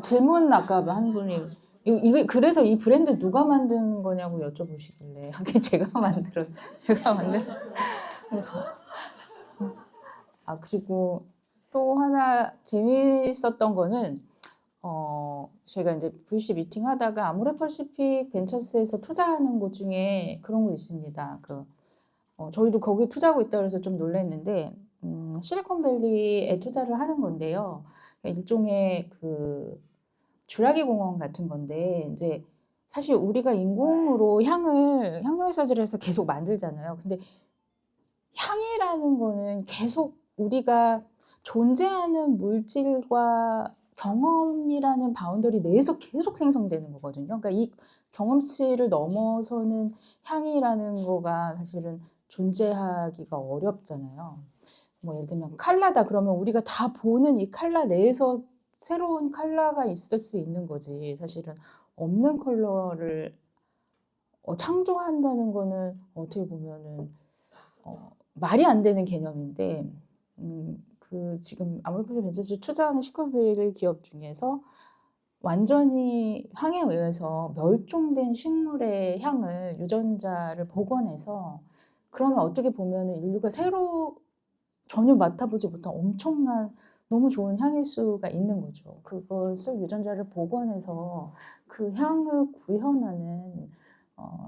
질문 아까 한 분이 이거 그래서 이 브랜드 누가 만든 거냐고 여쭤보시길래 하긴 제가 만든 그리고 또 하나 재미있었던 거는 제가 이제 VC 미팅 하다가 아모레퍼시픽 벤처스에서 투자하는 곳 중에 그런 거 있습니다. 저희도 거기 투자하고 있다고 해서 좀 놀랐는데 실리콘밸리에 투자를 하는 건데요. 일종의 주라기 공원 같은 건데 이제 사실 우리가 인공으로 향료회사들을 해서 계속 만들잖아요. 근데 향이라는 거는 계속 우리가 존재하는 물질과 경험이라는 바운더리 내에서 계속 생성되는 거거든요. 그러니까 이 경험치를 넘어서는 향이라는 거가 사실은 존재하기가 어렵잖아요. 뭐 예를 들면 컬러다 그러면 우리가 다 보는 이 컬러 내에서 새로운 컬러가 있을 수 있는 거지. 사실은 없는 컬러를 창조한다는 거는 어떻게 보면은 말이 안 되는 개념인데 지금 아모레퍼시픽 벤처스 투자하는 시커빌 기업 중에서 완전히 향에 의해서 멸종된 식물의 향을 유전자를 복원해서 그러면 어떻게 보면은 인류가 새로 전혀 맡아보지 못한 엄청난 너무 좋은 향일 수가 있는 거죠. 그것을 유전자를 복원해서 그 향을 구현하는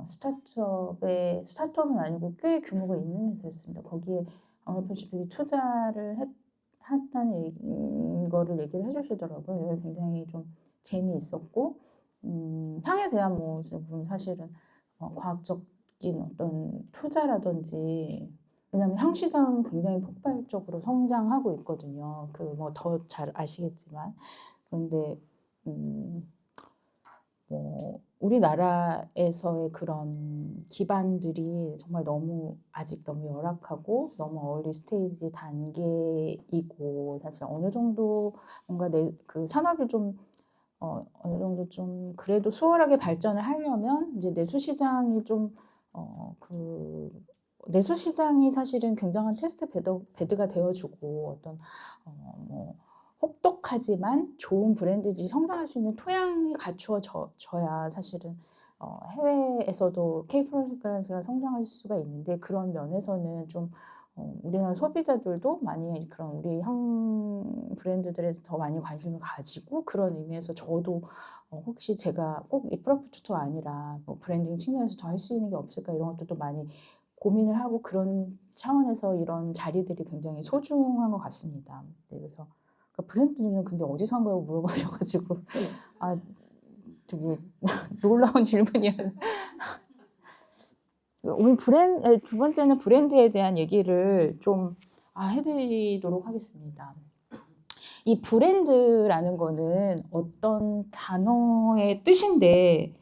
스타트업은 아니고 꽤 규모가 있는 회사였습니다. 거기에 아모레퍼시픽이 투자를 했다는 거를 얘기를 해주시더라고요. 이게 굉장히 좀 재미있었고 향에 대한 사실은 과학적인 어떤 투자라든지 왜냐하면 향 시장은 굉장히 폭발적으로 성장하고 있거든요. 더 잘 아시겠지만 그런데 우리나라에서의 그런 기반들이 정말 아직 너무 열악하고 너무 어리 스테이지 단계이고 사실 어느 정도 뭔가 그 산업이 좀 어느 정도 좀 그래도 수월하게 발전을 하려면 이제 내수 시장이 내수 시장이 사실은 굉장한 테스트 베드가 되어주고 어떤 혹독하지만 좋은 브랜드들이 성장할 수 있는 토양이 갖추어져야 사실은 해외에서도 K-프라그런스가 성장할 수가 있는데 그런 면에서는 좀 우리나라 소비자들도 많이 그런 우리 향 브랜드들에 더 많이 관심을 가지고 그런 의미에서 저도 혹시 제가 꼭 이 프로젝트가 아니라 브랜딩 측면에서 더 할 수 있는 게 없을까 이런 것도 또 많이 고민을 하고 그런 차원에서 이런 자리들이 굉장히 소중한 것 같습니다. 네, 그래서 브랜드는 근데 어디서 한 거라고 물어보셔가지고 되게 놀라운 질문이야. 오늘 두 번째는 브랜드에 대한 얘기를 좀 해드리도록 하겠습니다. 이 브랜드라는 거는 어떤 단어의 뜻인데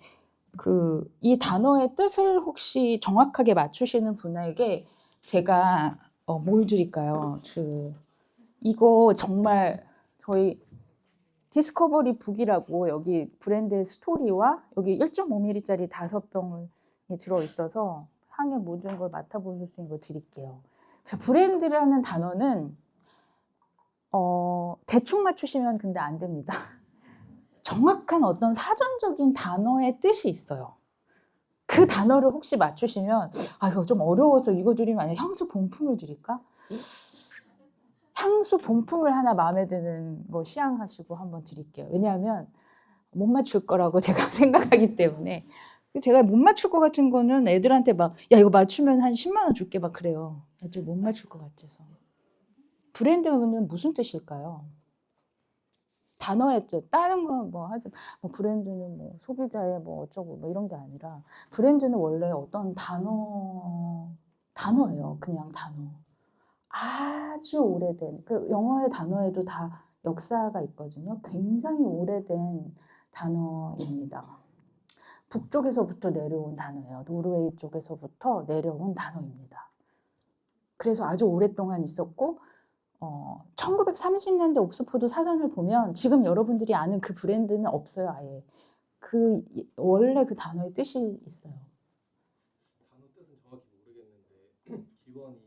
이 단어의 뜻을 혹시 정확하게 맞추시는 분에게 제가 뭘 드릴까요? 이거 정말 저희 디스커버리 북이라고 여기 브랜드의 스토리와 여기 1.5mm짜리 5병이 들어있어서 향의 모든 걸 맡아보실 수 있는 거 드릴게요. 브랜드라는 단어는 대충 맞추시면 근데 안 됩니다. 정확한 어떤 사전적인 단어의 뜻이 있어요. 그 단어를 혹시 맞추시면 이거 좀 어려워서 이거 드리면 아니라 향수 본품을 드릴까? 향수 본품을 하나 마음에 드는 거 시향하시고 한번 드릴게요. 왜냐하면 못 맞출 거라고 제가 생각하기 때문에 제가 못 맞출 것 같은 거는 애들한테 야 이거 맞추면 한 10만 원 줄게 막 그래요. 애들 못 맞출 것 같아서. 브랜드는 무슨 뜻일까요? 단어의 뜻. 다른 건 브랜드는 소비자의 어쩌고 이런 게 아니라 브랜드는 원래 어떤 단어예요. 그냥 단어. 아주 오래된 영어의 단어에도 다 역사가 있거든요. 굉장히 오래된 단어입니다. 북쪽에서부터 내려온 단어예요. 노르웨이 쪽에서부터 내려온 단어입니다. 그래서 아주 오랫동안 있었고 1930년대 옥스포드 사전을 보면 지금 여러분들이 아는 그 브랜드는 없어요. 아예. 원래 그 단어의 뜻이 있어요. 단어 뜻은 정확히 모르겠는데 기원이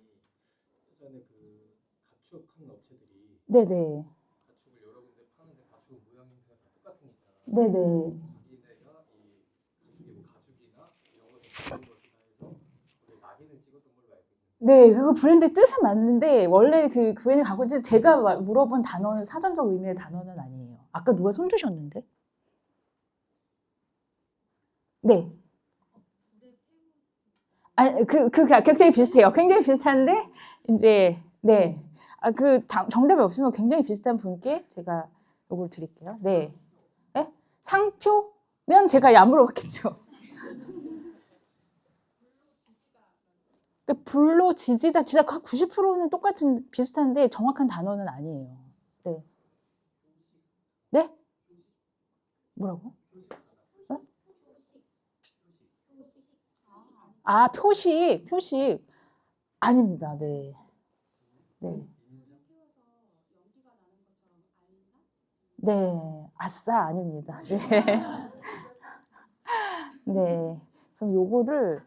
예전에 가축하는 업체들이 네네. 가축을 여러 군데 파는데 가축은 모양 형태가 다 네네. 자기네가 이 가족의 뭐 가죽이나 이런 것을 만든 것이다 해서 거기에 낙인을 찍었던 걸로 알고 있는데 네, 그거 브랜드 뜻은 맞는데 원래 그 브랜드 갖고 있는 제가 물어본 단어는 사전적 의미의 단어는 아니에요. 아까 누가 손 드셨는데? 네. 굉장히 비슷해요. 굉장히 비슷한데 이제 네. 정답이 없으면 굉장히 비슷한 분께 제가 요걸 드릴게요. 네. 네? 상표면 제가 안 물어봤겠죠. 불로 지지다 진짜 90%는 똑같은 비슷한데 정확한 단어는 아니에요. 네. 네? 뭐라고? 어? 아, 표식 아닙니다. 네. 네. 네. 아싸 아닙니다. 네. 네. 그럼 요거를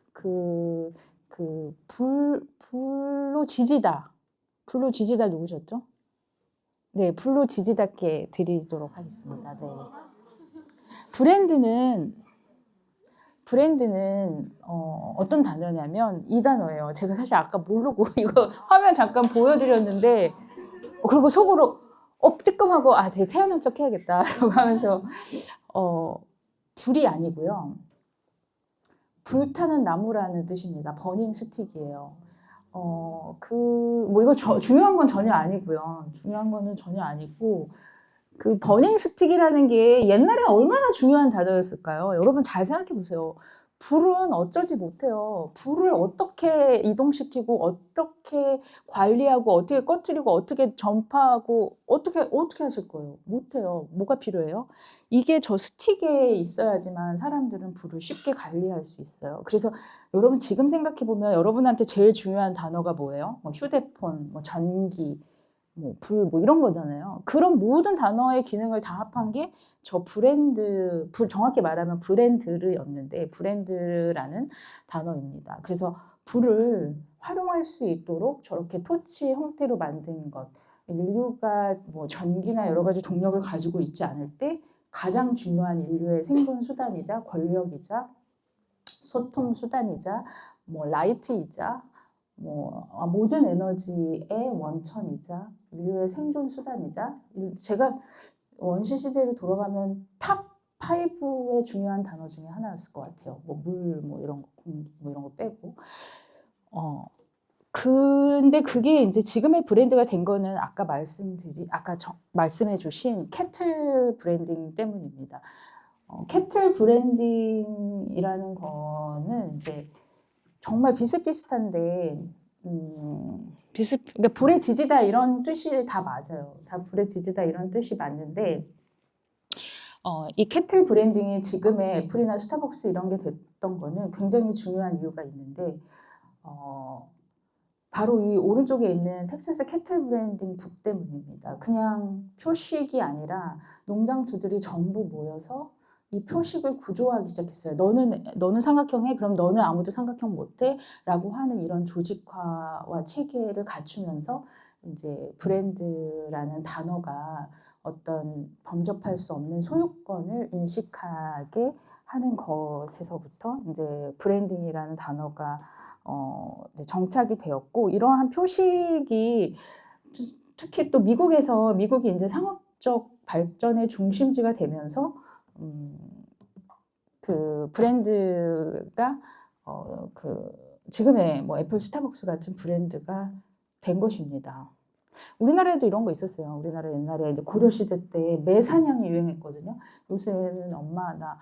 불로 지지다. 불로 지지다 누구셨죠? 네, 불로 지지다께 드리도록 하겠습니다. 네. 브랜드는 어떤 단어냐면 이 단어예요. 제가 사실 아까 모르고 이거 화면 잠깐 보여드렸는데 그리고 속으로 뜨끔하고 되게 태어난 척 해야겠다 라고 하면서 불이 아니고요. 불타는 나무라는 뜻입니다. 버닝 스틱이에요. 이거 중요한 건 전혀 아니고요. 중요한 거는 전혀 아니고, 그 버닝 스틱이라는 게 옛날에 얼마나 중요한 단어였을까요? 여러분 잘 생각해 보세요. 불은 어쩌지 못해요. 불을 어떻게 이동시키고, 어떻게 관리하고, 어떻게 꺼뜨리고, 어떻게 전파하고, 어떻게 하실 거예요? 못해요. 뭐가 필요해요? 이게 저 스틱에 있어야지만 사람들은 불을 쉽게 관리할 수 있어요. 그래서 여러분 지금 생각해 보면 여러분한테 제일 중요한 단어가 뭐예요? 뭐 휴대폰, 뭐 전기, 불, 이런 거잖아요. 그런 모든 단어의 기능을 다 합한 게 저 정확히 말하면 브랜드였는데, 브랜드라는 단어입니다. 그래서 불을 활용할 수 있도록 저렇게 토치 형태로 만든 것, 인류가 뭐 전기나 여러 가지 동력을 가지고 있지 않을 때 가장 중요한 인류의 생존 수단이자 권력이자 소통 수단이자 라이트이자 모든 에너지의 원천이자 인류의 생존 수단이자 제가 원시 시대로 돌아가면 탑 5의 중요한 단어 중에 하나였을 것 같아요. 물, 이런 거, 공기, 이런 거 빼고. 근데 그게 이제 지금의 브랜드가 된 거는 아까 말씀해 주신 캐틀 브랜딩 때문입니다. 캐틀 브랜딩이라는 거는 이제 정말 비슷비슷한데, 그러니까 불에 지지다 이런 뜻이 다 맞아요. 다 불에 지지다 이런 뜻이 맞는데, 이 캐틀 브랜딩이 지금의 애플이나 스타벅스 이런 게 됐던 거는 굉장히 중요한 이유가 있는데, 바로 이 오른쪽에 있는 텍사스 캐틀 브랜딩 북 때문입니다. 그냥 표식이 아니라 농장주들이 전부 모여서 이 표식을 구조하기 시작했어요. 너는 삼각형해? 그럼 너는 아무도 삼각형 못해? 라고 하는 이런 조직화와 체계를 갖추면서 이제 브랜드라는 단어가 어떤 범접할 수 없는 소유권을 인식하게 하는 것에서부터 이제 브랜딩이라는 단어가 정착이 되었고, 이러한 표식이 특히 또 미국이 이제 상업적 발전의 중심지가 되면서 그 브랜드가 지금의 애플, 스타벅스 같은 브랜드가 된 것입니다. 우리나라에도 이런 거 있었어요. 우리나라 옛날에 이제 고려시대 때 매사냥이 유행했거든요. 요새는 엄마 나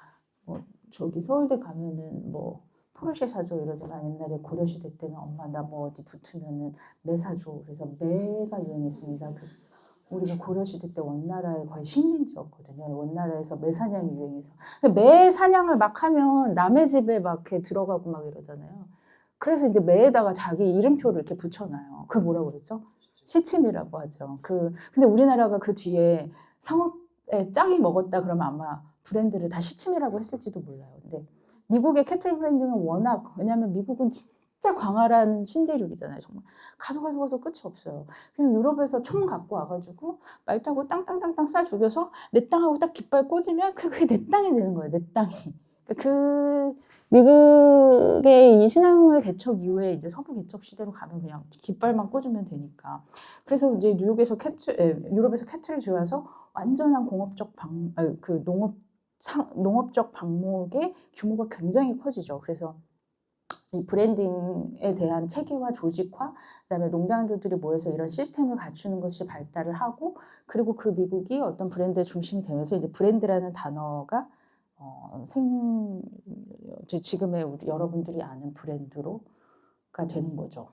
저기 서울대 가면은 포르쉐 사줘 이러지만 옛날에 고려시대 때는 엄마 나 어디 붙으면은 매 사줘. 그래서 매가 유행했습니다. 우리가 고려시대 때 원나라의 거의 식민지였거든요. 원나라에서 매 사냥이 유행해서. 매 사냥을 막 하면 남의 집에 막 이렇게 들어가고 막 이러잖아요. 그래서 이제 매에다가 자기 이름표를 이렇게 붙여놔요. 그게 뭐라고 그러죠? 시침이라고 하죠. 근데 우리나라가 그 뒤에 상업에 짱이 먹었다 그러면 아마 브랜드를 다 시침이라고 했을지도 몰라요. 근데 미국의 캐틀 브랜딩은 왜냐면 미국은 진짜 진짜 광활한 신대륙이잖아요. 정말 가도 끝이 없어요. 그냥 유럽에서 총 갖고 와가지고 말 타고 땅땅땅땅 쏴 죽여서 내 땅하고 딱 깃발 꽂으면 그게 내 땅이 되는 거예요. 내 땅이. 그 미국의 이 신앙의 개척 이후에 이제 서부 개척 시대로 가면 그냥 깃발만 꽂으면 되니까. 그래서 이제 뉴욕에서 유럽에서 캐틀을 들여와서 완전한 농업적 방목의 규모가 굉장히 커지죠. 그래서 이 브랜딩에 대한 체계화, 조직화, 그다음에 농장주들이 모여서 이런 시스템을 갖추는 것이 발달을 하고, 그리고 그 미국이 어떤 브랜드의 중심이 되면서 이제 브랜드라는 단어가 지금의 우리 여러분들이 아는 브랜드로가 되는 거죠.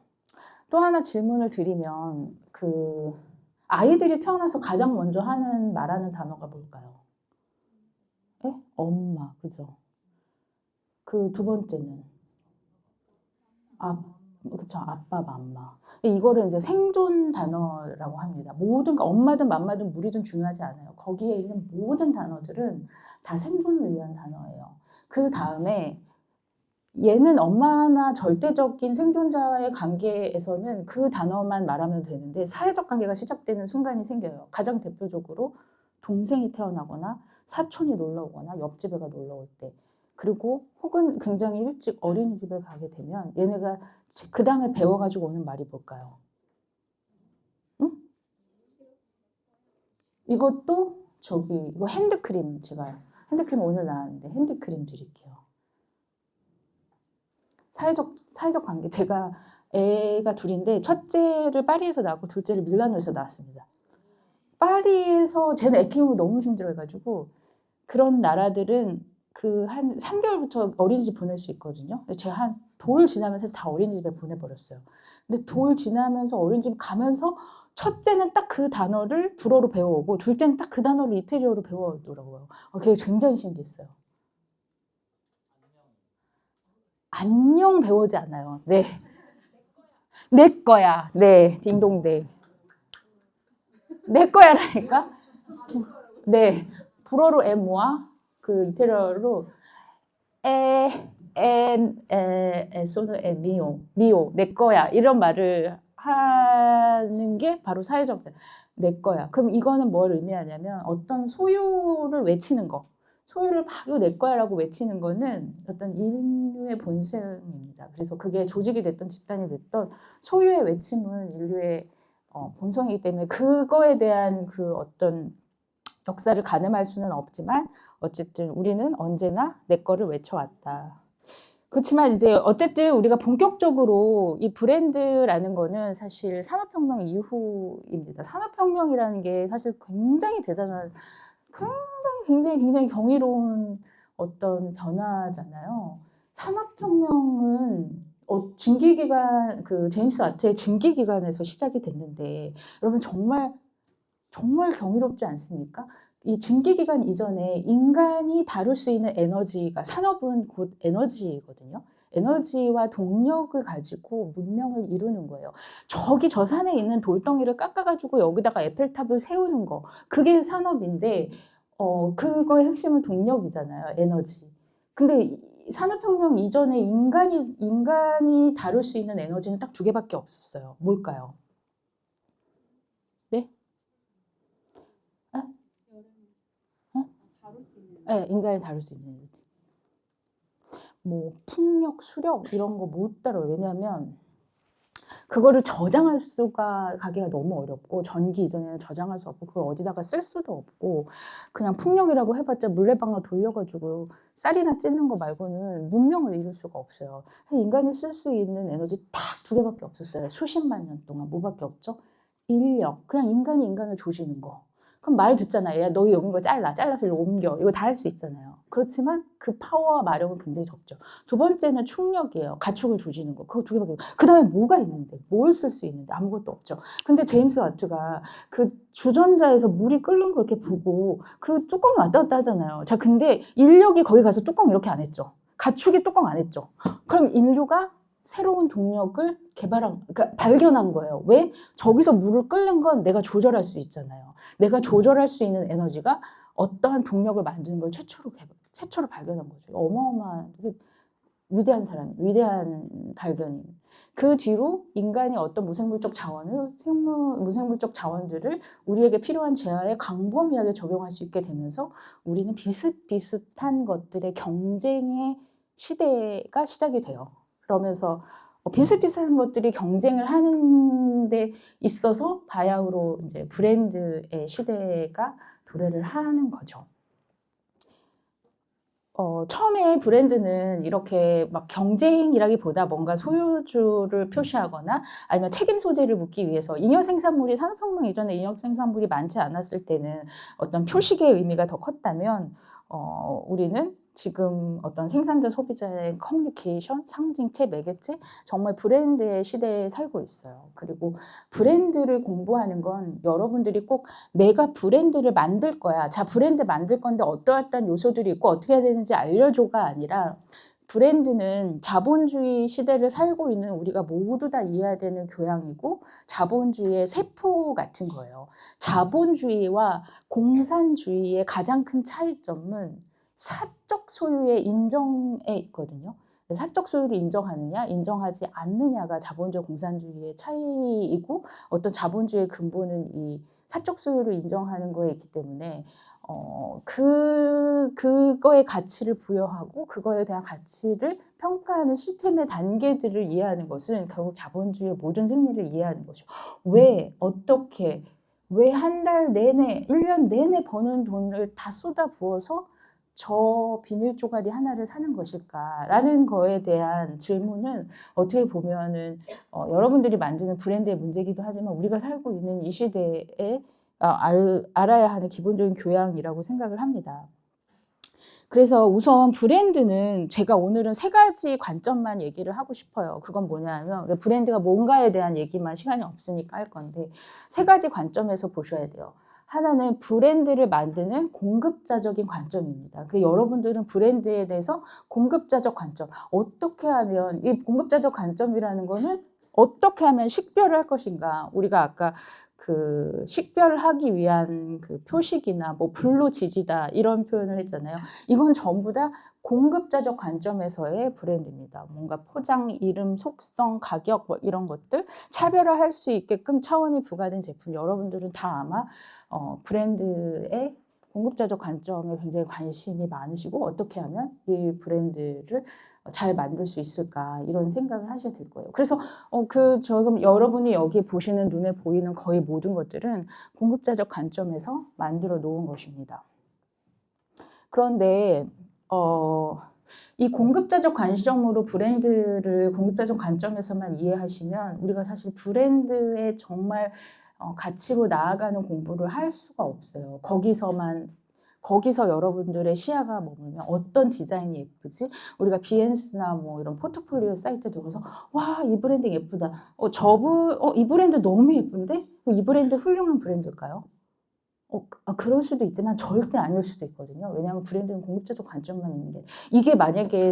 또 하나 질문을 드리면 그 아이들이 태어나서 가장 먼저 말하는 단어가 뭘까요? 네? 엄마, 그죠? 그 두 번째는 그쵸, 아빠, 맘마. 이거를 이제 생존 단어라고 합니다. 모든 엄마든 맘마든 무리든 중요하지 않아요. 거기에 있는 모든 단어들은 다 생존을 위한 단어예요. 그 다음에 얘는 엄마나 절대적인 생존자와의 관계에서는 그 단어만 말하면 되는데 사회적 관계가 시작되는 순간이 생겨요. 가장 대표적으로 동생이 태어나거나 사촌이 놀러 오거나 옆집 애가 놀러 올 때, 그리고 혹은 굉장히 일찍 어린이집에 가게 되면 얘네가 그 다음에 배워가지고 오는 말이 뭘까요? 응? 이것도 이거 핸드크림, 제가 핸드크림 오늘 나왔는데 핸드크림 드릴게요. 사회적 관계. 제가 애가 둘인데 첫째를 파리에서 낳았고 둘째를 밀라노에서 낳았습니다. 파리에서 쟤는 애 키우는 거 너무 힘들어해가지고 그런 나라들은 그 한 3개월부터 어린이집 보낼 수 있거든요. 제가 한 돌 지나면서 다 어린이집에 보내버렸어요. 근데 돌 지나면서 어린이집 가면서 첫째는 딱 그 단어를 불어로 배워오고 둘째는 딱 그 단어를 이태리어로 배워오더라고요. 그게 굉장히 신기했어요. 안녕 배우지 않아요. 네. 내 거야. 네. 딩동댕. 내 거야라니까? 네. 불어로 모아, 그 이태리어로 sono mio, 내 거야. 이런 말을 하는 게 바로 사회적 내 거야. 그럼 이거는 뭘 의미하냐면 어떤 소유를 외치는 거. 소유를 막 이거 내 거야라고 외치는 거는 어떤 인류의 본성입니다. 그래서 그게 조직이 됐던 집단이 됐던 소유의 외침은 인류의 본성이기 때문에 그거에 대한 그 어떤 역사를 가늠할 수는 없지만 어쨌든 우리는 언제나 내 거를 외쳐왔다. 그렇지만 이제 어쨌든 우리가 본격적으로 이 브랜드라는 거는 사실 산업혁명 이후입니다. 산업혁명이라는 게 사실 굉장히 대단한, 굉장히 경이로운 어떤 변화잖아요. 산업혁명은 증기기관, 그 제임스 와트의 증기기관에서 시작이 됐는데 여러분 정말 경이롭지 않습니까? 이 증기기관 이전에 인간이 다룰 수 있는 에너지가, 산업은 곧 에너지거든요. 에너지와 동력을 가지고 문명을 이루는 거예요. 저 산에 있는 돌덩이를 깎아가지고 여기다가 에펠탑을 세우는 거, 그게 산업인데 그거의 핵심은 동력이잖아요. 에너지. 근데 산업혁명 이전에 인간이 다룰 수 있는 에너지는 딱 두 개밖에 없었어요. 뭘까요? 네? 네, 인간이 다룰 수 있는 에너지. 뭐 풍력, 수력 이런 거 못 다뤄요. 왜냐하면 그거를 저장할 수가 가기가 너무 어렵고 전기 이전에는 저장할 수 없고 그걸 어디다가 쓸 수도 없고 그냥 풍력이라고 해봤자 물레방아 돌려가지고 쌀이나 찢는 거 말고는 문명을 이룰 수가 없어요. 인간이 쓸 수 있는 에너지 딱 두 개밖에 없었어요. 수십만 년 동안 뭐밖에 없죠? 인력. 그냥 인간이 인간을 조지는 거. 그럼 말 듣잖아요. 야, 너 여기 거 잘라서 일로 옮겨. 이거 다 할 수 있잖아요. 그렇지만 그 파워와 마력은 굉장히 적죠. 두 번째는 충력이에요. 가축을 조지는 거. 그거 두 개밖에 없어요. 그 다음에 뭐가 있는데? 뭘 쓸 수 있는데? 아무것도 없죠. 근데 제임스 와트가 그 주전자에서 물이 끓는 걸 이렇게 보고 그 뚜껑 왔다 갔다 하잖아요. 자, 근데 인력이 거기 가서 뚜껑 이렇게 안 했죠. 가축이 뚜껑 안 했죠. 그럼 인류가 새로운 동력을 그러니까 발견한 거예요. 왜? 저기서 물을 끓는 건 내가 조절할 수 있잖아요. 내가 조절할 수 있는 에너지가 어떠한 동력을 만드는 걸 최초로 발견한 거죠. 어마어마한, 위대한 사람, 위대한 발견인. 그 뒤로 인간이 어떤 무생물적 자원들을 우리에게 필요한 재화에 광범위하게 적용할 수 있게 되면서 우리는 비슷비슷한 것들의 경쟁의 시대가 시작이 돼요. 그러면서 비슷비슷한 것들이 경쟁을 하는 데 있어서 바야흐로 이제 브랜드의 시대가 도래를 하는 거죠. 처음에 브랜드는 이렇게 막 경쟁이라기보다 뭔가 소유주를 표시하거나 아니면 책임 소재를 묻기 위해서 잉여 생산물이 산업혁명 이전에 잉여 생산물이 많지 않았을 때는 어떤 표식의 의미가 더 컸다면 우리는 지금 어떤 생산자 소비자의 커뮤니케이션, 상징체, 매개체 정말 브랜드의 시대에 살고 있어요. 그리고 브랜드를 공부하는 건 여러분들이 꼭 내가 브랜드를 만들 거야. 자, 브랜드 만들 건데 어떠한 요소들이 있고 어떻게 해야 되는지 알려줘가 아니라 브랜드는 자본주의 시대를 살고 있는 우리가 모두 다 이해해야 되는 교양이고 자본주의의 세포 같은 거예요. 자본주의와 공산주의의 가장 큰 차이점은 사적 소유의 인정에 있거든요. 사적 소유를 인정하느냐, 인정하지 않느냐가 자본주의 공산주의의 차이이고 어떤 자본주의의 근본은 이 사적 소유를 인정하는 거에 있기 때문에 그거에 가치를 부여하고 그거에 대한 가치를 평가하는 시스템의 단계들을 이해하는 것은 결국 자본주의의 모든 생리를 이해하는 것이죠. 왜, 어떻게, 왜 한 달 내내, 1년 내내 버는 돈을 다 쏟아 부어서 저 비닐 쪼가리 하나를 사는 것일까라는 거에 대한 질문은 어떻게 보면은 여러분들이 만드는 브랜드의 문제이기도 하지만 우리가 살고 있는 이 시대에 알아야 하는 기본적인 교양이라고 생각을 합니다. 그래서 우선 브랜드는 제가 오늘은 3가지 관점만 얘기를 하고 싶어요. 그건 뭐냐면 브랜드가 뭔가에 대한 얘기만 시간이 없으니까 할 건데 3가지 관점에서 보셔야 돼요. 하나는 브랜드를 만드는 공급자적인 관점입니다. 여러분들은 브랜드에 대해서 공급자적 관점, 어떻게 하면 이 공급자적 관점이라는 거는 어떻게 하면 식별을 할 것인가. 우리가 아까 그 식별하기 위한 그 표식이나 뭐 불로지지다 이런 표현을 했잖아요. 이건 전부 다 공급자적 관점에서의 브랜드입니다. 뭔가 포장, 이름, 속성, 가격 뭐 이런 것들 차별화할 수 있게끔 차원이 부과된 제품 여러분들은 다 아마 브랜드의 공급자적 관점에 굉장히 관심이 많으시고 어떻게 하면 이 브랜드를 잘 만들 수 있을까 이런 생각을 하셔야 될 거예요. 그래서 지금 여러분이 여기 보시는 눈에 보이는 거의 모든 것들은 공급자적 관점에서 만들어 놓은 것입니다. 그런데 이 공급자적 관점으로 브랜드를 공급자적 관점에서만 이해하시면 우리가 사실 브랜드의 정말 가치로 나아가는 공부를 할 수가 없어요. 거기서 여러분들의 시야가 머물면 어떤 디자인이 예쁘지? 우리가 비엔스나 뭐 이런 포트폴리오 사이트 들어가서 와, 이 브랜드 예쁘다. 이 브랜드 너무 예쁜데? 이 브랜드 훌륭한 브랜드일까요? 그럴 수도 있지만 절대 아닐 수도 있거든요. 왜냐하면 브랜드는 공급자적 관점만 있는 게 이게 만약에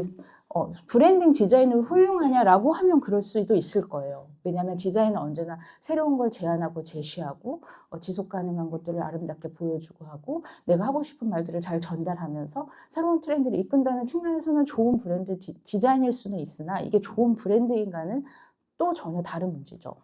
브랜딩 디자인을 훌륭하냐라고 하면 그럴 수도 있을 거예요. 왜냐하면 디자인은 언제나 새로운 걸 제안하고 제시하고 지속 가능한 것들을 아름답게 보여주고 하고 내가 하고 싶은 말들을 잘 전달하면서 새로운 트렌드를 이끈다는 측면에서는 좋은 브랜드 디자인일 수는 있으나 이게 좋은 브랜드인가는 또 전혀 다른 문제죠.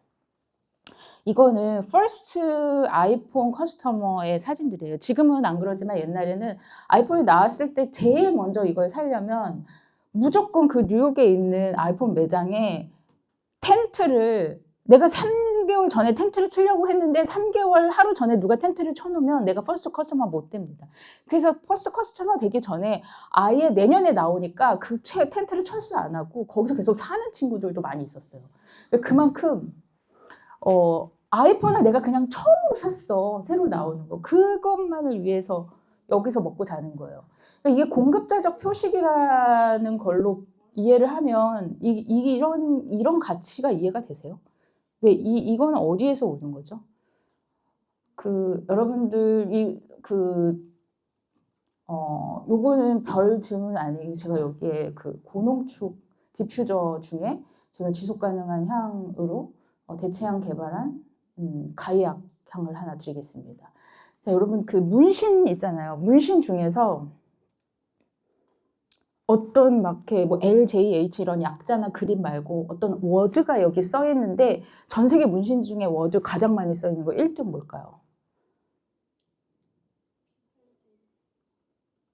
이거는 퍼스트 아이폰 커스터머의 사진들이에요. 지금은 안 그러지만 옛날에는 아이폰이 나왔을 때 제일 먼저 이걸 사려면 무조건 그 뉴욕에 있는 아이폰 매장에 텐트를 내가 3개월 전에 텐트를 치려고 했는데 3개월 하루 전에 누가 텐트를 쳐놓으면 내가 퍼스트 커스터머 못 됩니다. 그래서 퍼스트 커스터머 되기 전에 아예 내년에 나오니까 그 텐트를 철수 안 하고 거기서 계속 사는 친구들도 많이 있었어요. 그만큼 아이폰을 내가 그냥 처음으로 샀어. 새로 나오는 거. 그것만을 위해서 여기서 먹고 자는 거예요. 그러니까 이게 공급자적 표식이라는 걸로 이해를 하면 이런 가치가 이해가 되세요? 왜 이건 어디에서 오는 거죠? 여러분들 요거는 별 질문 아니고 제가 여기에 고농축 디퓨저 중에 제가 지속 가능한 향으로 대체향 개발한 가이악 향을 하나 드리겠습니다. 자, 여러분 문신 있잖아요. 문신 중에서 어떤 막 이렇게 뭐 LJH 이런 약자나 그림 말고 어떤 워드가 여기 써 있는데 전 세계 문신 중에 워드 가장 많이 써 있는 거 1등 뭘까요?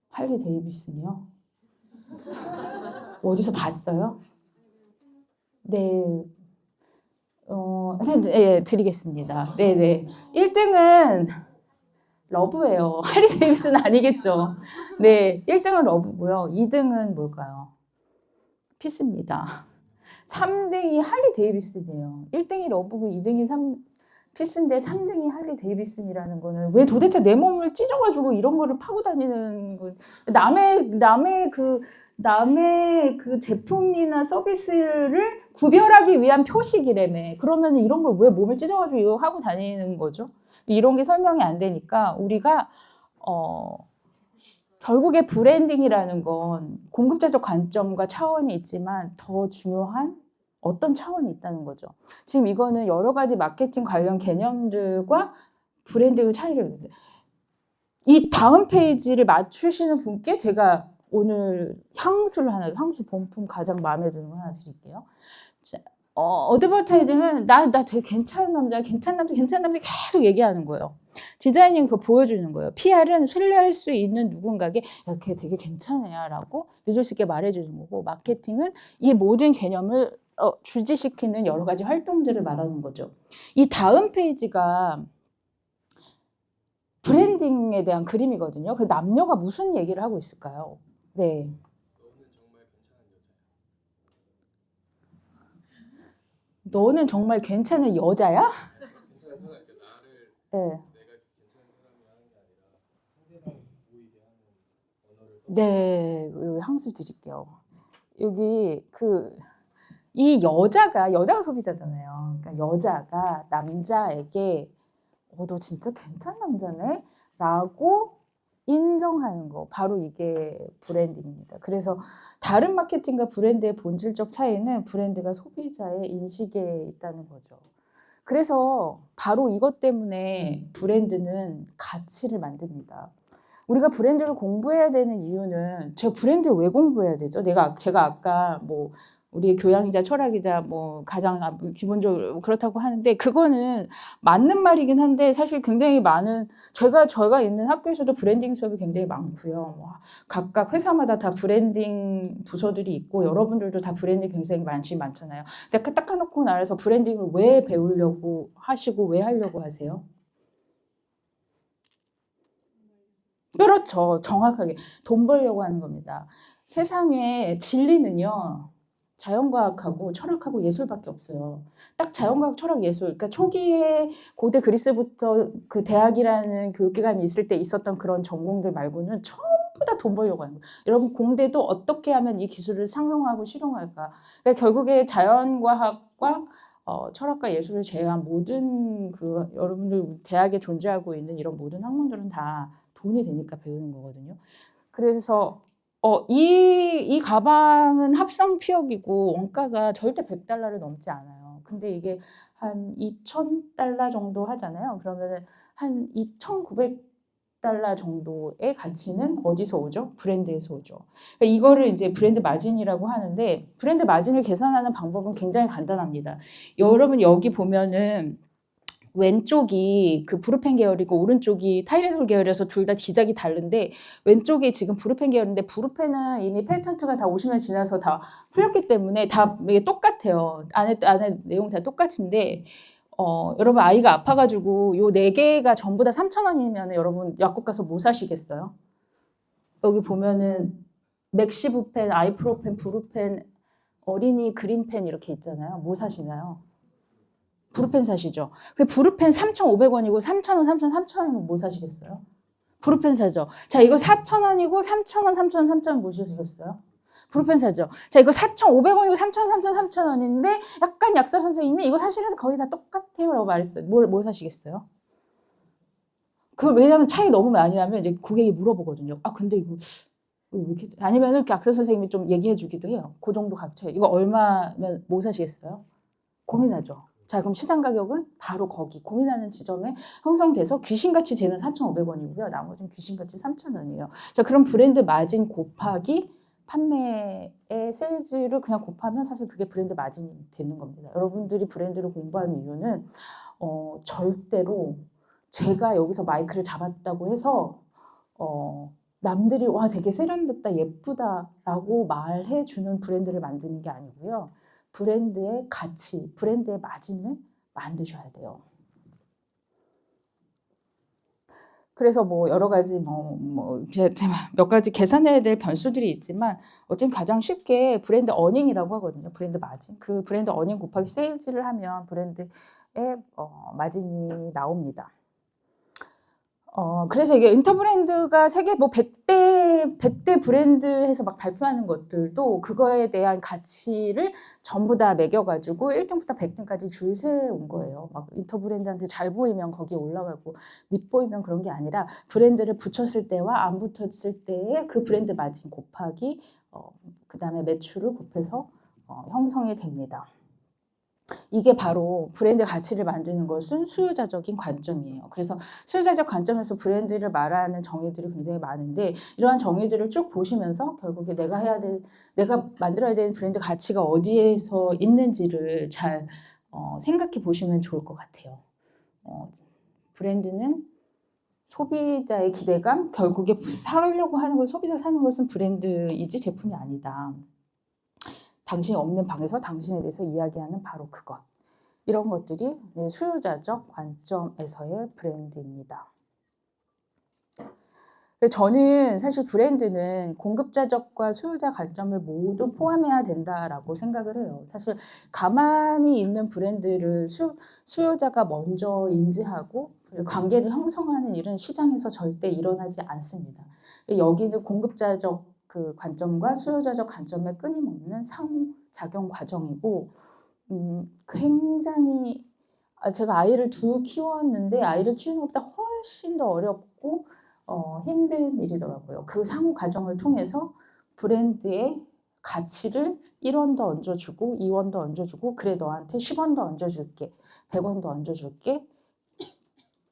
할리 데이비슨이요? 어디서 봤어요? 네. 예, 드리겠습니다. 네네. 1등은 러브예요. 할리 데이비스는 아니겠죠. 네, 1등은 러브고요. 2등은 뭘까요? 피스입니다. 3등이 할리 데이비슨이에요. 1등이 러브고 2등이 피스인데 3등이 할리 데이비슨이라는 거는 왜 도대체 내 몸을 찢어가지고 이런 거를 파고 다니는 거 남의 그 제품이나 서비스를 구별하기 위한 표식이라며. 그러면 이런 걸 왜 몸을 찢어가지고 이거 하고 다니는 거죠? 이런 게 설명이 안 되니까 우리가 결국에 브랜딩이라는 건 공급자적 관점과 차원이 있지만 더 중요한 어떤 차원이 있다는 거죠. 지금 이거는 여러 가지 마케팅 관련 개념들과 브랜딩의 차이를 이 다음 페이지를 맞추시는 분께 제가 오늘 향수 본품 가장 마음에 드는 거 하나 드릴게요. 자, 어드버타이징은 나 되게 괜찮은 남자 계속 얘기하는 거예요. 디자이닝 그거 보여주는 거예요. PR은 신뢰할 수 있는 누군가에게 야, 걔 되게 괜찮아요 라고 믿을 수 있게 말해주는 거고, 마케팅은 이 모든 개념을 주지시키는 여러 가지 활동들을 말하는 거죠. 이 다음 페이지가 브랜딩에 대한 그림이거든요. 그 남녀가 무슨 얘기를 하고 있을까요? 네. 너는 정말 괜찮은 여자야? 괜찮은 사람, 나를 네. 내가 괜찮은 사람이 하는 게 아니라 상대방이 보이게 하는 언어를 네, 여기 향수 드릴게요. 여기 이 여자가 소비자잖아요. 그러니까 여자가 남자에게 너 진짜 괜찮은 남자네? 라고 인정하는 거. 바로 이게 브랜딩입니다. 그래서 다른 마케팅과 브랜드의 본질적 차이는 브랜드가 소비자의 인식에 있다는 거죠. 그래서 바로 이것 때문에 브랜드는 가치를 만듭니다. 우리가 브랜드를 공부해야 되는 이유는, 제가 브랜드를 왜 공부해야 되죠? 제가 아까 뭐 우리 교양이자 철학이자 뭐 가장 기본적으로 그렇다고 하는데, 그거는 맞는 말이긴 한데 사실 굉장히 많은, 제가 있는 학교에서도 브랜딩 수업이 굉장히 많고요. 각각 회사마다 다 브랜딩 부서들이 있고 여러분들도 다 브랜딩 굉장히 많잖아요. 근데 딱 해놓고 나서 브랜딩을 왜 배우려고 하시고 왜 하려고 하세요? 그렇죠. 정확하게. 돈 벌려고 하는 겁니다. 세상에 진리는요, 자연과학하고 철학하고 예술밖에 없어요. 딱 자연과학, 철학, 예술. 그러니까 초기에 고대 그리스부터 그 대학이라는 교육기관이 있을 때 있었던 그런 전공들 말고는 전부 다 돈 벌려고 하는 거예요. 여러분, 공대도 어떻게 하면 이 기술을 상용하고 실용할까? 그러니까 결국에 자연과학과 철학과 예술을 제외한 모든 여러분들 대학에 존재하고 있는 이런 모든 학문들은 다 돈이 되니까 배우는 거거든요. 그래서 이 가방은 합성 피혁이고 원가가 절대 100달러를 넘지 않아요. 근데 이게 한 2,000달러 정도 하잖아요. 그러면 한 2,900달러 정도의 가치는 어디서 오죠? 브랜드에서 오죠. 그러니까 이거를 이제 브랜드 마진이라고 하는데, 브랜드 마진을 계산하는 방법은 굉장히 간단합니다. 여러분 여기 보면은 왼쪽이 그 브루펜 계열이고 오른쪽이 타이레놀 계열이라서 둘 다 지작이 다른데, 왼쪽이 지금 브루펜 계열인데 브루펜은 이미 페이턴트가 다 50년 지나서 다 풀렸기 때문에 다 이게 똑같아요. 안에 내용 다 똑같은데, 여러분 아이가 아파가지고 요 4개가 전부 다 3,000원이면 여러분 약국 가서 뭐 사시겠어요? 여기 보면은 맥시부펜, 아이프로펜, 브루펜, 어린이 그린펜 이렇게 있잖아요. 뭐 사시나요? 브루펜 사시죠. 그 브루펜 3,500원이고 3,000원, 3,000원이면 뭐 사시겠어요? 브루펜 사죠. 자, 이거 4,000원이고 3,000원, 3,000원, 3,000원 뭐 사시겠어요? 브루펜 사죠. 자, 이거 4,500원이고 3,000원, 3,000원, 3,000원인데 약간 약사 선생님이 이거 사실은 거의 다 똑같아요 라고 말했어요. 뭐 사시겠어요? 왜냐면 차이 너무 많이 나면 이제 고객이 물어보거든요. 근데 이거 왜 이렇게, 아니면은 약사 선생님이 좀 얘기해 주기도 해요. 그 정도 각 차이. 이거 얼마면 뭐 사시겠어요? 고민하죠. 자, 그럼 시장 가격은 바로 거기 고민하는 지점에 형성돼서 귀신같이 쟤는 4,500원이고요. 나머지는 귀신같이 3,000원이에요. 자, 그럼 브랜드 마진 곱하기 판매의 세일즈를 그냥 곱하면 사실 그게 브랜드 마진이 되는 겁니다. 여러분들이 브랜드를 공부하는 이유는 절대로 제가 여기서 마이크를 잡았다고 해서 남들이 와 되게 세련됐다 예쁘다라고 말해주는 브랜드를 만드는 게 아니고요. 브랜드의 가치, 브랜드의 마진을 만드셔야 돼요. 그래서 뭐 여러 가지 몇 가지 계산해야 될 변수들이 있지만 어쨌든 가장 쉽게 브랜드 어닝이라고 하거든요. 브랜드 마진. 그 브랜드 어닝 곱하기 세일즈를 하면 브랜드의 마진이 나옵니다. 그래서 이게 인터브랜드가 세계 뭐 100대 브랜드 해서 막 발표하는 것들도 그거에 대한 가치를 전부 다 매겨가지고 1등부터 100등까지 줄 세운 거예요. 막 인터브랜드한테 잘 보이면 거기에 올라가고 밉보이면 그런 게 아니라 브랜드를 붙였을 때와 안 붙였을 때의 그 브랜드 마진 곱하기 그 다음에 매출을 곱해서 형성이 됩니다. 이게 바로 브랜드 가치를 만드는 것은 수요자적인 관점이에요. 그래서 수요자적 관점에서 브랜드를 말하는 정의들이 굉장히 많은데 이러한 정의들을 쭉 보시면서 결국에 내가 만들어야 되는 브랜드 가치가 어디에서 있는지를 잘 생각해 보시면 좋을 것 같아요. 브랜드는 소비자의 기대감, 결국에 사려고 하는 것, 소비자 사는 것은 브랜드이지 제품이 아니다. 당신이 없는 방에서 당신에 대해서 이야기하는 바로 그것. 이런 것들이 수요자적 관점에서의 브랜드입니다. 저는 사실 브랜드는 공급자적과 수요자 관점을 모두 포함해야 된다라고 생각을 해요. 사실 가만히 있는 브랜드를 수요자가 먼저 인지하고 관계를 형성하는 일은 시장에서 절대 일어나지 않습니다. 여기는 공급자적 그 관점과 수요자적 관점의 끊임없는 상호작용 과정이고 굉장히 제가 아이를 키웠는데 아이를 키우는 것보다 훨씬 더 어렵고 힘든 일이더라고요. 그 상호 과정을 통해서 브랜드의 가치를 1원 더 얹어주고 2원 더 얹어주고 그래 너한테 10원 더 얹어줄게 100원 더 얹어줄게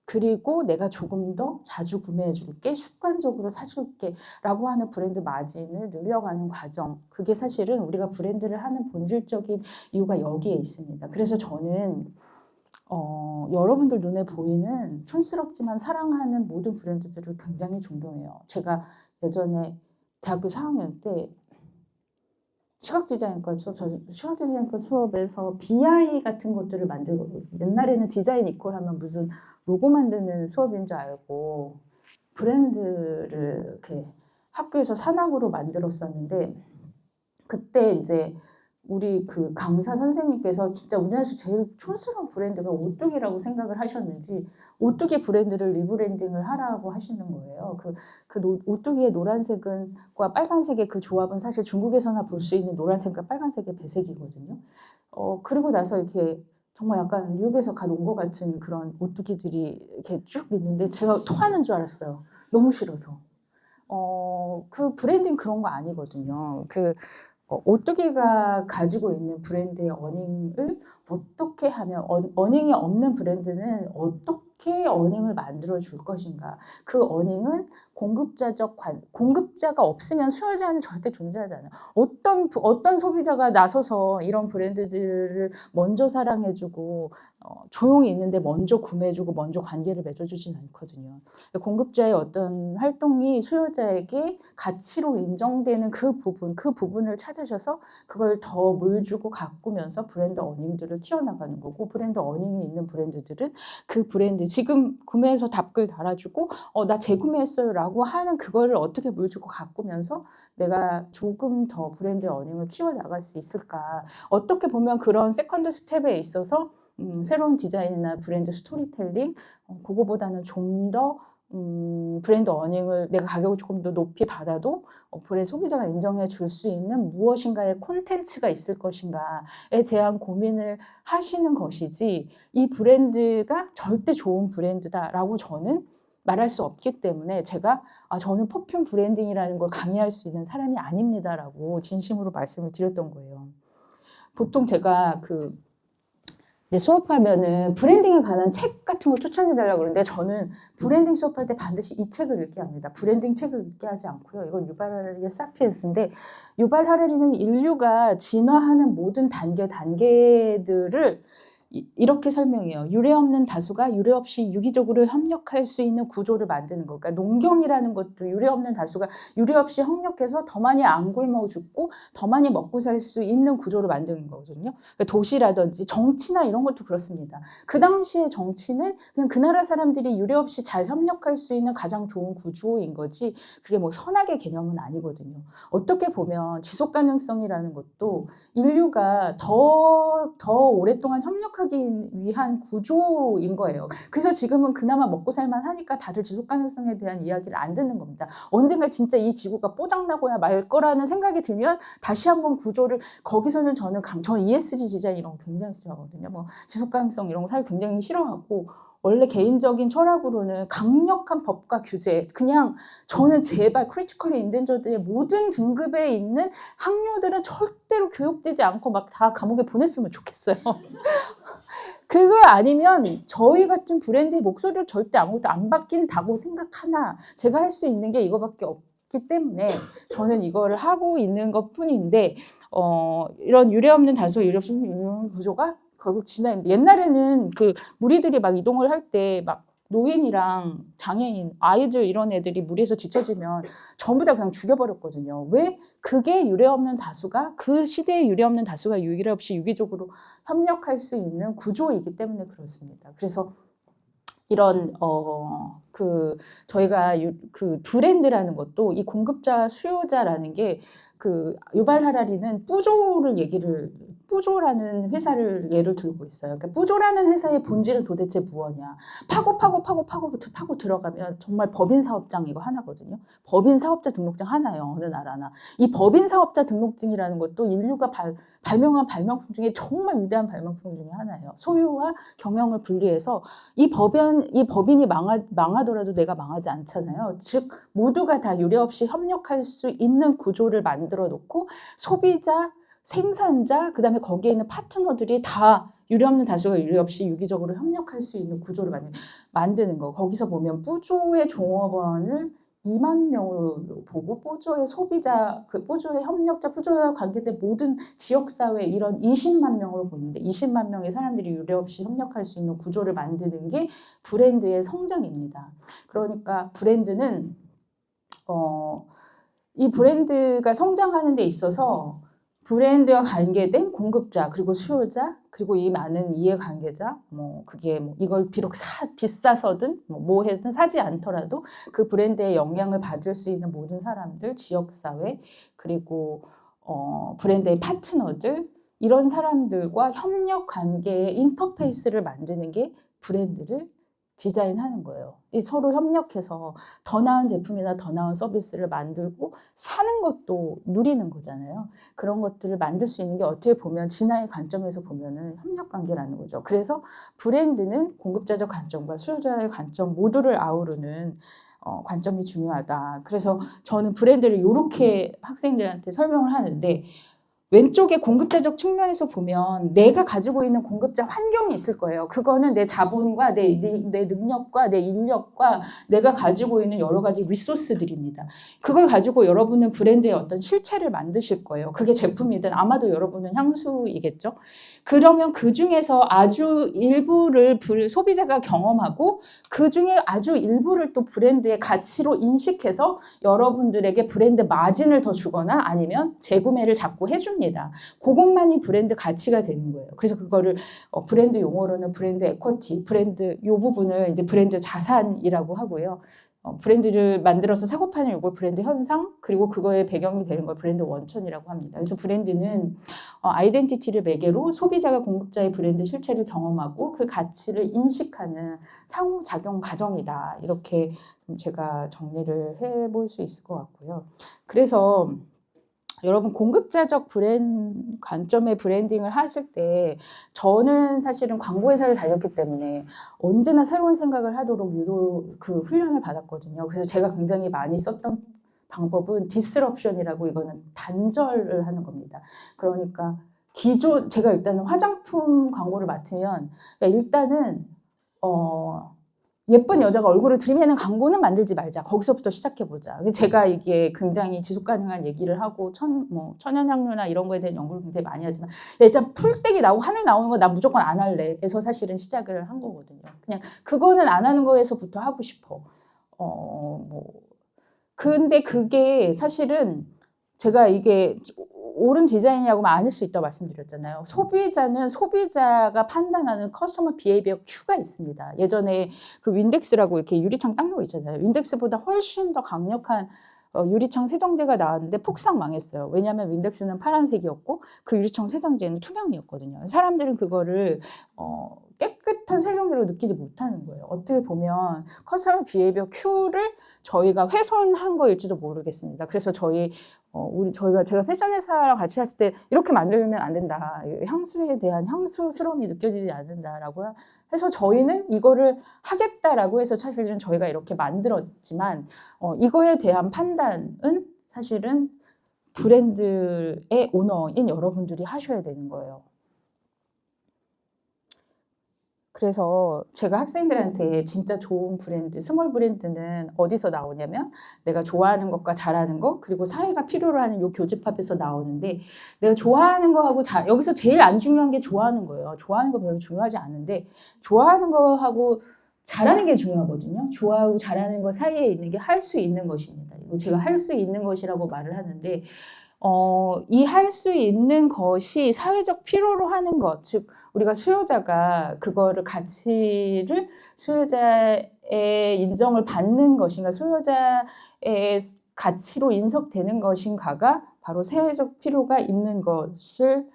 그리고 내가 조금 더 자주 구매해 줄게, 습관적으로 사줄게 라고 하는 브랜드 마진을 늘려가는 과정. 그게 사실은 우리가 브랜드를 하는 본질적인 이유가 여기에 있습니다. 그래서 저는 여러분들 눈에 보이는 촌스럽지만 사랑하는 모든 브랜드들을 굉장히 존경해요. 제가 예전에 대학교 4학년 때 시각디자인과 수업에서 BI 같은 것들을 만들고 옛날에는 디자인 이퀄 하면 무슨 로고 만드는 수업인 줄 알고 브랜드를 이렇게 학교에서 산학으로 만들었었는데 그때 이제 우리 그 강사 선생님께서 진짜 우리나라에서 제일 촌스러운 브랜드가 오뚜기라고 생각을 하셨는지 오뚜기 브랜드를 리브랜딩을 하라고 하시는 거예요. 오뚜기의 노란색과 빨간색의 그 조합은 사실 중국에서나 볼 수 있는 노란색과 빨간색의 배색이거든요. 그리고 나서 이렇게 정말 약간 뉴욕에서 간 온 것 같은 그런 오뚜기들이 이렇게 쭉 있는데 제가 토하는 줄 알았어요. 너무 싫어서. 그 브랜딩 그런 거 아니거든요. 오뚜기가 가지고 있는 브랜드의 어닝을 어떻게 하면 어닝이 없는 브랜드는 어떻게 어닝을 만들어 줄 것인가. 그 어닝은 공급자가 없으면 수요자는 절대 존재하지 않아요. 어떤 소비자가 나서서 이런 브랜드들을 먼저 사랑해주고 조용히 있는데 먼저 구매해주고 먼저 관계를 맺어주진 않거든요. 공급자의 어떤 활동이 수요자에게 가치로 인정되는 그 부분을 찾으셔서 그걸 더 물 주고 가꾸면서 브랜드 어닝들을 키워나가는 거고 브랜드 어닝이 있는 브랜드들은 그 브랜드 지금 구매해서 답글 달아주고 나 재구매했어요 라고 하는 그거를 어떻게 물 주고 가꾸면서 내가 조금 더 브랜드 어닝을 키워나갈 수 있을까. 어떻게 보면 그런 세컨드 스텝에 있어서 새로운 디자인이나 브랜드 스토리텔링 그거보다는 좀 더 브랜드 어닝을 내가 가격을 조금 더 높이 받아도 브랜드 소비자가 인정해 줄 수 있는 무엇인가의 콘텐츠가 있을 것인가에 대한 고민을 하시는 것이지 이 브랜드가 절대 좋은 브랜드다라고 저는 말할 수 없기 때문에 저는 퍼퓸 브랜딩이라는 걸 강의할 수 있는 사람이 아닙니다라고 진심으로 말씀을 드렸던 거예요. 보통 제가 이제 수업하면은 브랜딩에 관한 책 같은 거 추천해달라고 그러는데 저는 브랜딩 수업할 때 반드시 이 책을 읽게 합니다. 브랜딩 책을 읽게 하지 않고요. 이건 유발 하라리의 사피엔스인데 유발 하라리는 인류가 진화하는 모든 단계들을 이렇게 설명해요. 유례 없는 다수가 유례 없이 유기적으로 협력할 수 있는 구조를 만드는 거. 그러니까 농경이라는 것도 유례 없는 다수가 유례 없이 협력해서 더 많이 안 굶어 죽고 더 많이 먹고 살 수 있는 구조를 만드는 거거든요. 그러니까 도시라든지 정치나 이런 것도 그렇습니다. 그 당시의 정치는 그냥 그 나라 사람들이 유례 없이 잘 협력할 수 있는 가장 좋은 구조인 거지 그게 뭐 선악의 개념은 아니거든요. 어떻게 보면 지속 가능성이라는 것도 인류가 더 오랫동안 협력하기 위한 구조인 거예요. 그래서 지금은 그나마 먹고 살만 하니까 다들 지속 가능성에 대한 이야기를 안 듣는 겁니다. 언젠가 진짜 이 지구가 뽀장나고야 말 거라는 생각이 들면 다시 한번 구조를 거기서는 저는 ESG 디자인 이런 거 굉장히 싫어하거든요. 뭐 지속 가능성 이런 거 사실 굉장히 싫어하고 원래 개인적인 철학으로는 강력한 법과 규제, 그냥 저는 제발 크리티컬리 인덴저드의 모든 등급에 있는 학료들은 절대로 교육되지 않고 막 다 감옥에 보냈으면 좋겠어요. 그거 아니면 저희 같은 브랜드의 목소리를 절대 아무것도 안 바뀐다고 생각하나 제가 할 수 있는 게 이거밖에 없기 때문에 저는 이거를 하고 있는 것 뿐인데 이런 유례 없는 다수 유례 없는 구조가 결국 진화입니다. 옛날에는 그 무리들이 막 이동을 할 때 막 노인이랑 장애인, 아이들 이런 애들이 무리에서 뒤처지면 전부 다 그냥 죽여버렸거든요. 왜? 그게 유례 없는 다수가 그 시대의 유례 없는 다수가 유례 없이 유기적으로 협력할 수 있는 구조이기 때문에 그렇습니다. 그래서 이런 저희가 그 브랜드라는 것도 이 공급자 수요자라는 게 그 유발 하라리는 뿌조라는 회사를 예를 들고 있어요. 그러니까 뿌조라는 회사의 본질은 도대체 무엇이냐? 파고 들어가면 정말 법인 사업장 이거 하나거든요. 법인 사업자 등록증 하나예요. 어느 나라나. 이 법인 사업자 등록증이라는 것도 인류가 발명한 발명품 중에 정말 위대한 발명품 중에 하나예요. 소유와 경영을 분리해서 이 법인이 망하더라도 내가 망하지 않잖아요. 즉 모두가 다 유례 없이 협력할 수 있는 구조를 만들어 놓고 소비자, 생산자, 그다음에 거기에 있는 파트너들이 다 유례 없는 다수가 유례 없이 유기적으로 협력할 수 있는 구조를 만드는 거. 거기서 보면 뿌조의 종업원을 2만 명으로 보고 뿌조의 소비자, 그 뿌조의 협력자, 뿌조와 관계된 모든 지역사회 이런 20만 명으로 보는데 20만 명의 사람들이 유례 없이 협력할 수 있는 구조를 만드는 게 브랜드의 성장입니다. 그러니까 브랜드는 이 브랜드가 성장하는 데 있어서 브랜드와 관계된 공급자 그리고 수요자 그리고 이 많은 이해관계자 그게 이걸 비록 비싸서든 뭐 해서든 사지 않더라도 그 브랜드의 영향을 받을 수 있는 모든 사람들 지역사회 그리고 브랜드의 파트너들 이런 사람들과 협력 관계의 인터페이스를 만드는 게 브랜드를 디자인하는 거예요. 서로 협력해서 더 나은 제품이나 더 나은 서비스를 만들고 사는 것도 누리는 거잖아요. 그런 것들을 만들 수 있는 게 어떻게 보면 진화의 관점에서 보면은 협력 관계라는 거죠. 그래서 브랜드는 공급자적 관점과 수요자의 관점 모두를 아우르는 관점이 중요하다. 그래서 저는 브랜드를 이렇게 학생들한테 설명을 하는데 왼쪽에 공급자적 측면에서 보면 내가 가지고 있는 공급자 환경이 있을 거예요. 그거는 내 자본과 내 능력과 내 인력과 내가 가지고 있는 여러 가지 리소스들입니다. 그걸 가지고 여러분은 브랜드의 어떤 실체를 만드실 거예요. 그게 제품이든 아마도 여러분은 향수이겠죠. 그러면 그 중에서 아주 일부를 소비자가 경험하고 그 중에 아주 일부를 또 브랜드의 가치로 인식해서 여러분들에게 브랜드 마진을 더 주거나 아니면 재구매를 자꾸 해줍니다. 그것만이 브랜드 가치가 되는 거예요. 그래서 그거를 브랜드 용어로는 브랜드 에쿼티, 브랜드 이 부분을 이제 브랜드 자산이라고 하고요. 브랜드를 만들어서 사고 파는 이걸 브랜드 현상 그리고 그거의 배경이 되는 걸 브랜드 원천이라고 합니다. 그래서 브랜드는 아이덴티티를 매개로 소비자가 공급자의 브랜드 실체를 경험하고 그 가치를 인식하는 상호작용 과정이다. 이렇게 제가 정리를 해볼 수 있을 것 같고요. 그래서 여러분 공급자적 관점의 브랜딩을 하실 때 저는 사실은 광고회사를 다녔기 때문에 언제나 새로운 생각을 하도록 유도 그 훈련을 받았거든요. 그래서 제가 굉장히 많이 썼던 방법은 디스럽션이라고 이거는 단절을 하는 겁니다. 그러니까 제가 일단은 화장품 광고를 맡으면 그러니까 일단은 예쁜 여자가 얼굴을 들이미는 광고는 만들지 말자. 거기서부터 시작해보자. 제가 이게 굉장히 지속 가능한 얘기를 하고 천연향료나 이런 거에 대한 연구를 굉장히 많이 하지만 일단 풀떼기 나오고 하늘 나오는 거 나 무조건 안 할래. 그래서 사실은 시작을 한 거거든요. 그냥 그거는 안 하는 거에서부터 하고 싶어. 근데 그게 사실은 제가 이게 옳은 디자인이라고 아닐 수 있다고 말씀드렸잖아요. 소비자는 소비자가 판단하는 커스터머 비헤이비어 큐가 있습니다. 예전에 그 윈덱스라고 이렇게 유리창 닦는 거 있잖아요. 윈덱스보다 훨씬 더 강력한 유리창 세정제가 나왔는데 폭삭 망했어요. 왜냐하면 윈덱스는 파란색이었고 그 유리창 세정제는 투명이었거든요. 사람들은 그거를 깨끗한 세정제로 느끼지 못하는 거예요. 어떻게 보면 커스터머 비헤이비어 큐를 저희가 훼손한 거일지도 모르겠습니다. 그래서 제가 패션 회사랑 같이 했을 때 이렇게 만들면 안 된다. 향수에 대한 향수스러움이 느껴지지 않는다라고 해서 저희는 이거를 하겠다라고 해서 사실은 저희가 이렇게 만들었지만 이거에 대한 판단은 사실은 브랜드의 오너인 여러분들이 하셔야 되는 거예요. 그래서 제가 학생들한테 진짜 좋은 브랜드, 스몰 브랜드는 어디서 나오냐면 내가 좋아하는 것과 잘하는 것 그리고 사회가 필요로 하는 요 교집합에서 나오는데 내가 좋아하는 거하고 여기서 제일 안 중요한 게 좋아하는 거예요. 좋아하는 거 별로 중요하지 않은데 좋아하는 거하고 잘하는 게 중요하거든요. 좋아하고 잘하는 거 사이에 있는 게 할 수 있는 것입니다. 이거 제가 할 수 있는 것이라고 말을 하는데 이 할 수 있는 것이 사회적 필요로 하는 것, 즉 우리가 수요자가 그거를 가치를 수요자의 인정을 받는 것인가, 수요자의 가치로 인석되는 것인가가 바로 사회적 필요가 있는 것을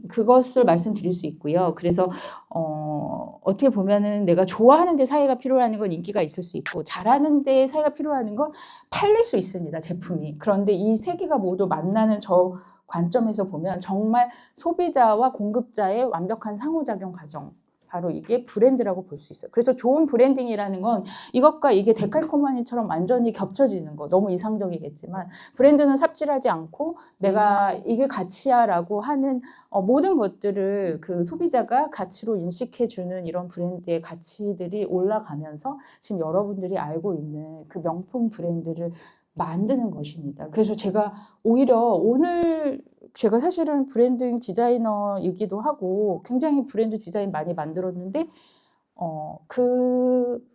그것을 말씀드릴 수 있고요. 그래서 어떻게 보면은 내가 좋아하는데 사회가 필요하는 건 인기가 있을 수 있고 잘하는데 사회가 필요하는 건 팔릴 수 있습니다. 제품이. 그런데 이 세 개가 모두 만나는 저 관점에서 보면 정말 소비자와 공급자의 완벽한 상호작용 과정. 바로 이게 브랜드라고 볼 수 있어요. 그래서 좋은 브랜딩이라는 건 이것과 이게 데칼코마니처럼 완전히 겹쳐지는 거. 너무 이상적이겠지만 브랜드는 삽질하지 않고 내가 이게 가치야라고 하는 모든 것들을 그 소비자가 가치로 인식해주는 이런 브랜드의 가치들이 올라가면서 지금 여러분들이 알고 있는 그 명품 브랜드를 만드는 것입니다. 그래서 제가 오히려 오늘 제가 사실은 브랜딩 디자이너이기도 하고 굉장히 브랜드 디자인 많이 만들었는데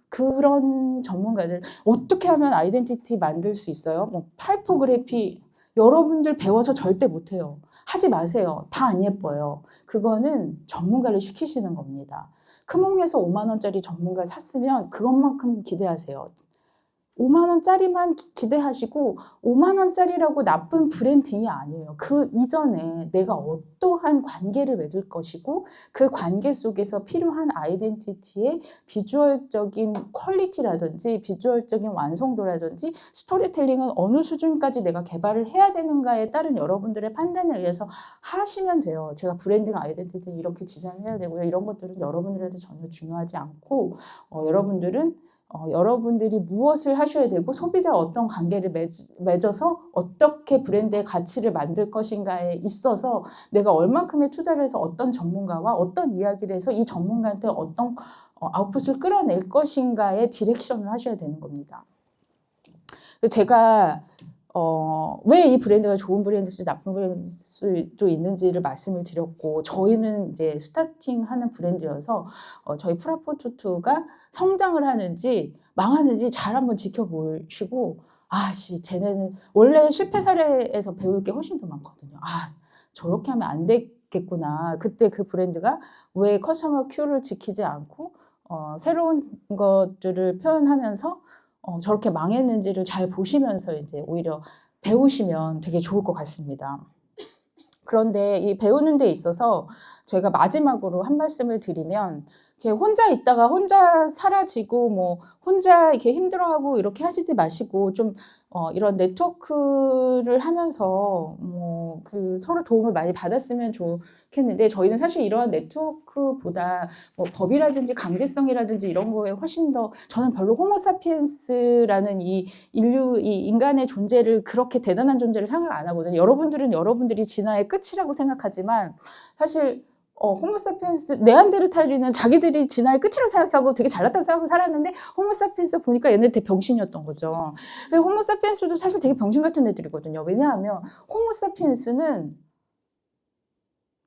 그런 전문가들 어떻게 하면 아이덴티티 만들 수 있어요? 뭐 타이포그래피 여러분들 배워서 절대 못해요. 하지 마세요. 다 안 예뻐요. 그거는 전문가를 시키시는 겁니다. 크몽에서 5만 원짜리 전문가 샀으면 그것만큼 기대하세요. 5만 원짜리만 기대하시고 5만 원짜리라고 나쁜 브랜딩이 아니에요. 그 이전에 내가 어떠한 관계를 맺을 것이고 그 관계 속에서 필요한 아이덴티티의 비주얼적인 퀄리티라든지 비주얼적인 완성도라든지 스토리텔링은 어느 수준까지 내가 개발을 해야 되는가에 따른 여러분들의 판단에 의해서 하시면 돼요. 제가 브랜딩 아이덴티티 이렇게 디자인해야 되고요. 이런 것들은 여러분들한테 전혀 중요하지 않고 여러분들이 무엇을 하셔야 되고 소비자와 어떤 관계를 맺어서 어떻게 브랜드의 가치를 만들 것인가에 있어서 내가 얼만큼의 투자를 해서 어떤 전문가와 어떤 이야기를 해서 이 전문가한테 어떤 아웃풋을 끌어낼 것인가에 디렉션을 하셔야 되는 겁니다. 제가 왜 이 브랜드가 좋은 브랜드인지 나쁜 브랜드일 수도 있는지를 말씀을 드렸고 저희는 이제 스타팅하는 브랜드여서 저희 프라포투투가 성장을 하는지 망하는지 잘 한번 지켜보시고 쟤네는 원래 실패 사례에서 배울 게 훨씬 더 많거든요. 저렇게 하면 안 되겠구나. 그때 그 브랜드가 왜 커스터머 큐를 지키지 않고 새로운 것들을 표현하면서 저렇게 망했는지를 잘 보시면서 이제 오히려 배우시면 되게 좋을 것 같습니다. 그런데 이 배우는 데 있어서 저희가 마지막으로 한 말씀을 드리면 이렇게 혼자 있다가 혼자 사라지고 뭐 혼자 이렇게 힘들어하고 이렇게 하시지 마시고 좀 이런 네트워크를 하면서 뭐 그 서로 도움을 많이 받았으면 좋겠는데 저희는 사실 이러한 네트워크보다 뭐 법이라든지 강제성이라든지 이런 거에 훨씬 더 저는 별로 호모사피엔스라는 이 인류 이 인간의 존재를 그렇게 대단한 존재를 생각 안 하거든요. 여러분들은 여러분들이 진화의 끝이라고 생각하지만 사실 호모사피엔스 네안데르탈인은 자기들이 진화의 끝이라고 생각하고 되게 잘났다고 생각하고 살았는데 호모사피엔스 보니까 얘네들 되게 병신이었던 거죠. 호모사피엔스도 사실 되게 병신 같은 애들이거든요. 왜냐하면 호모사피엔스는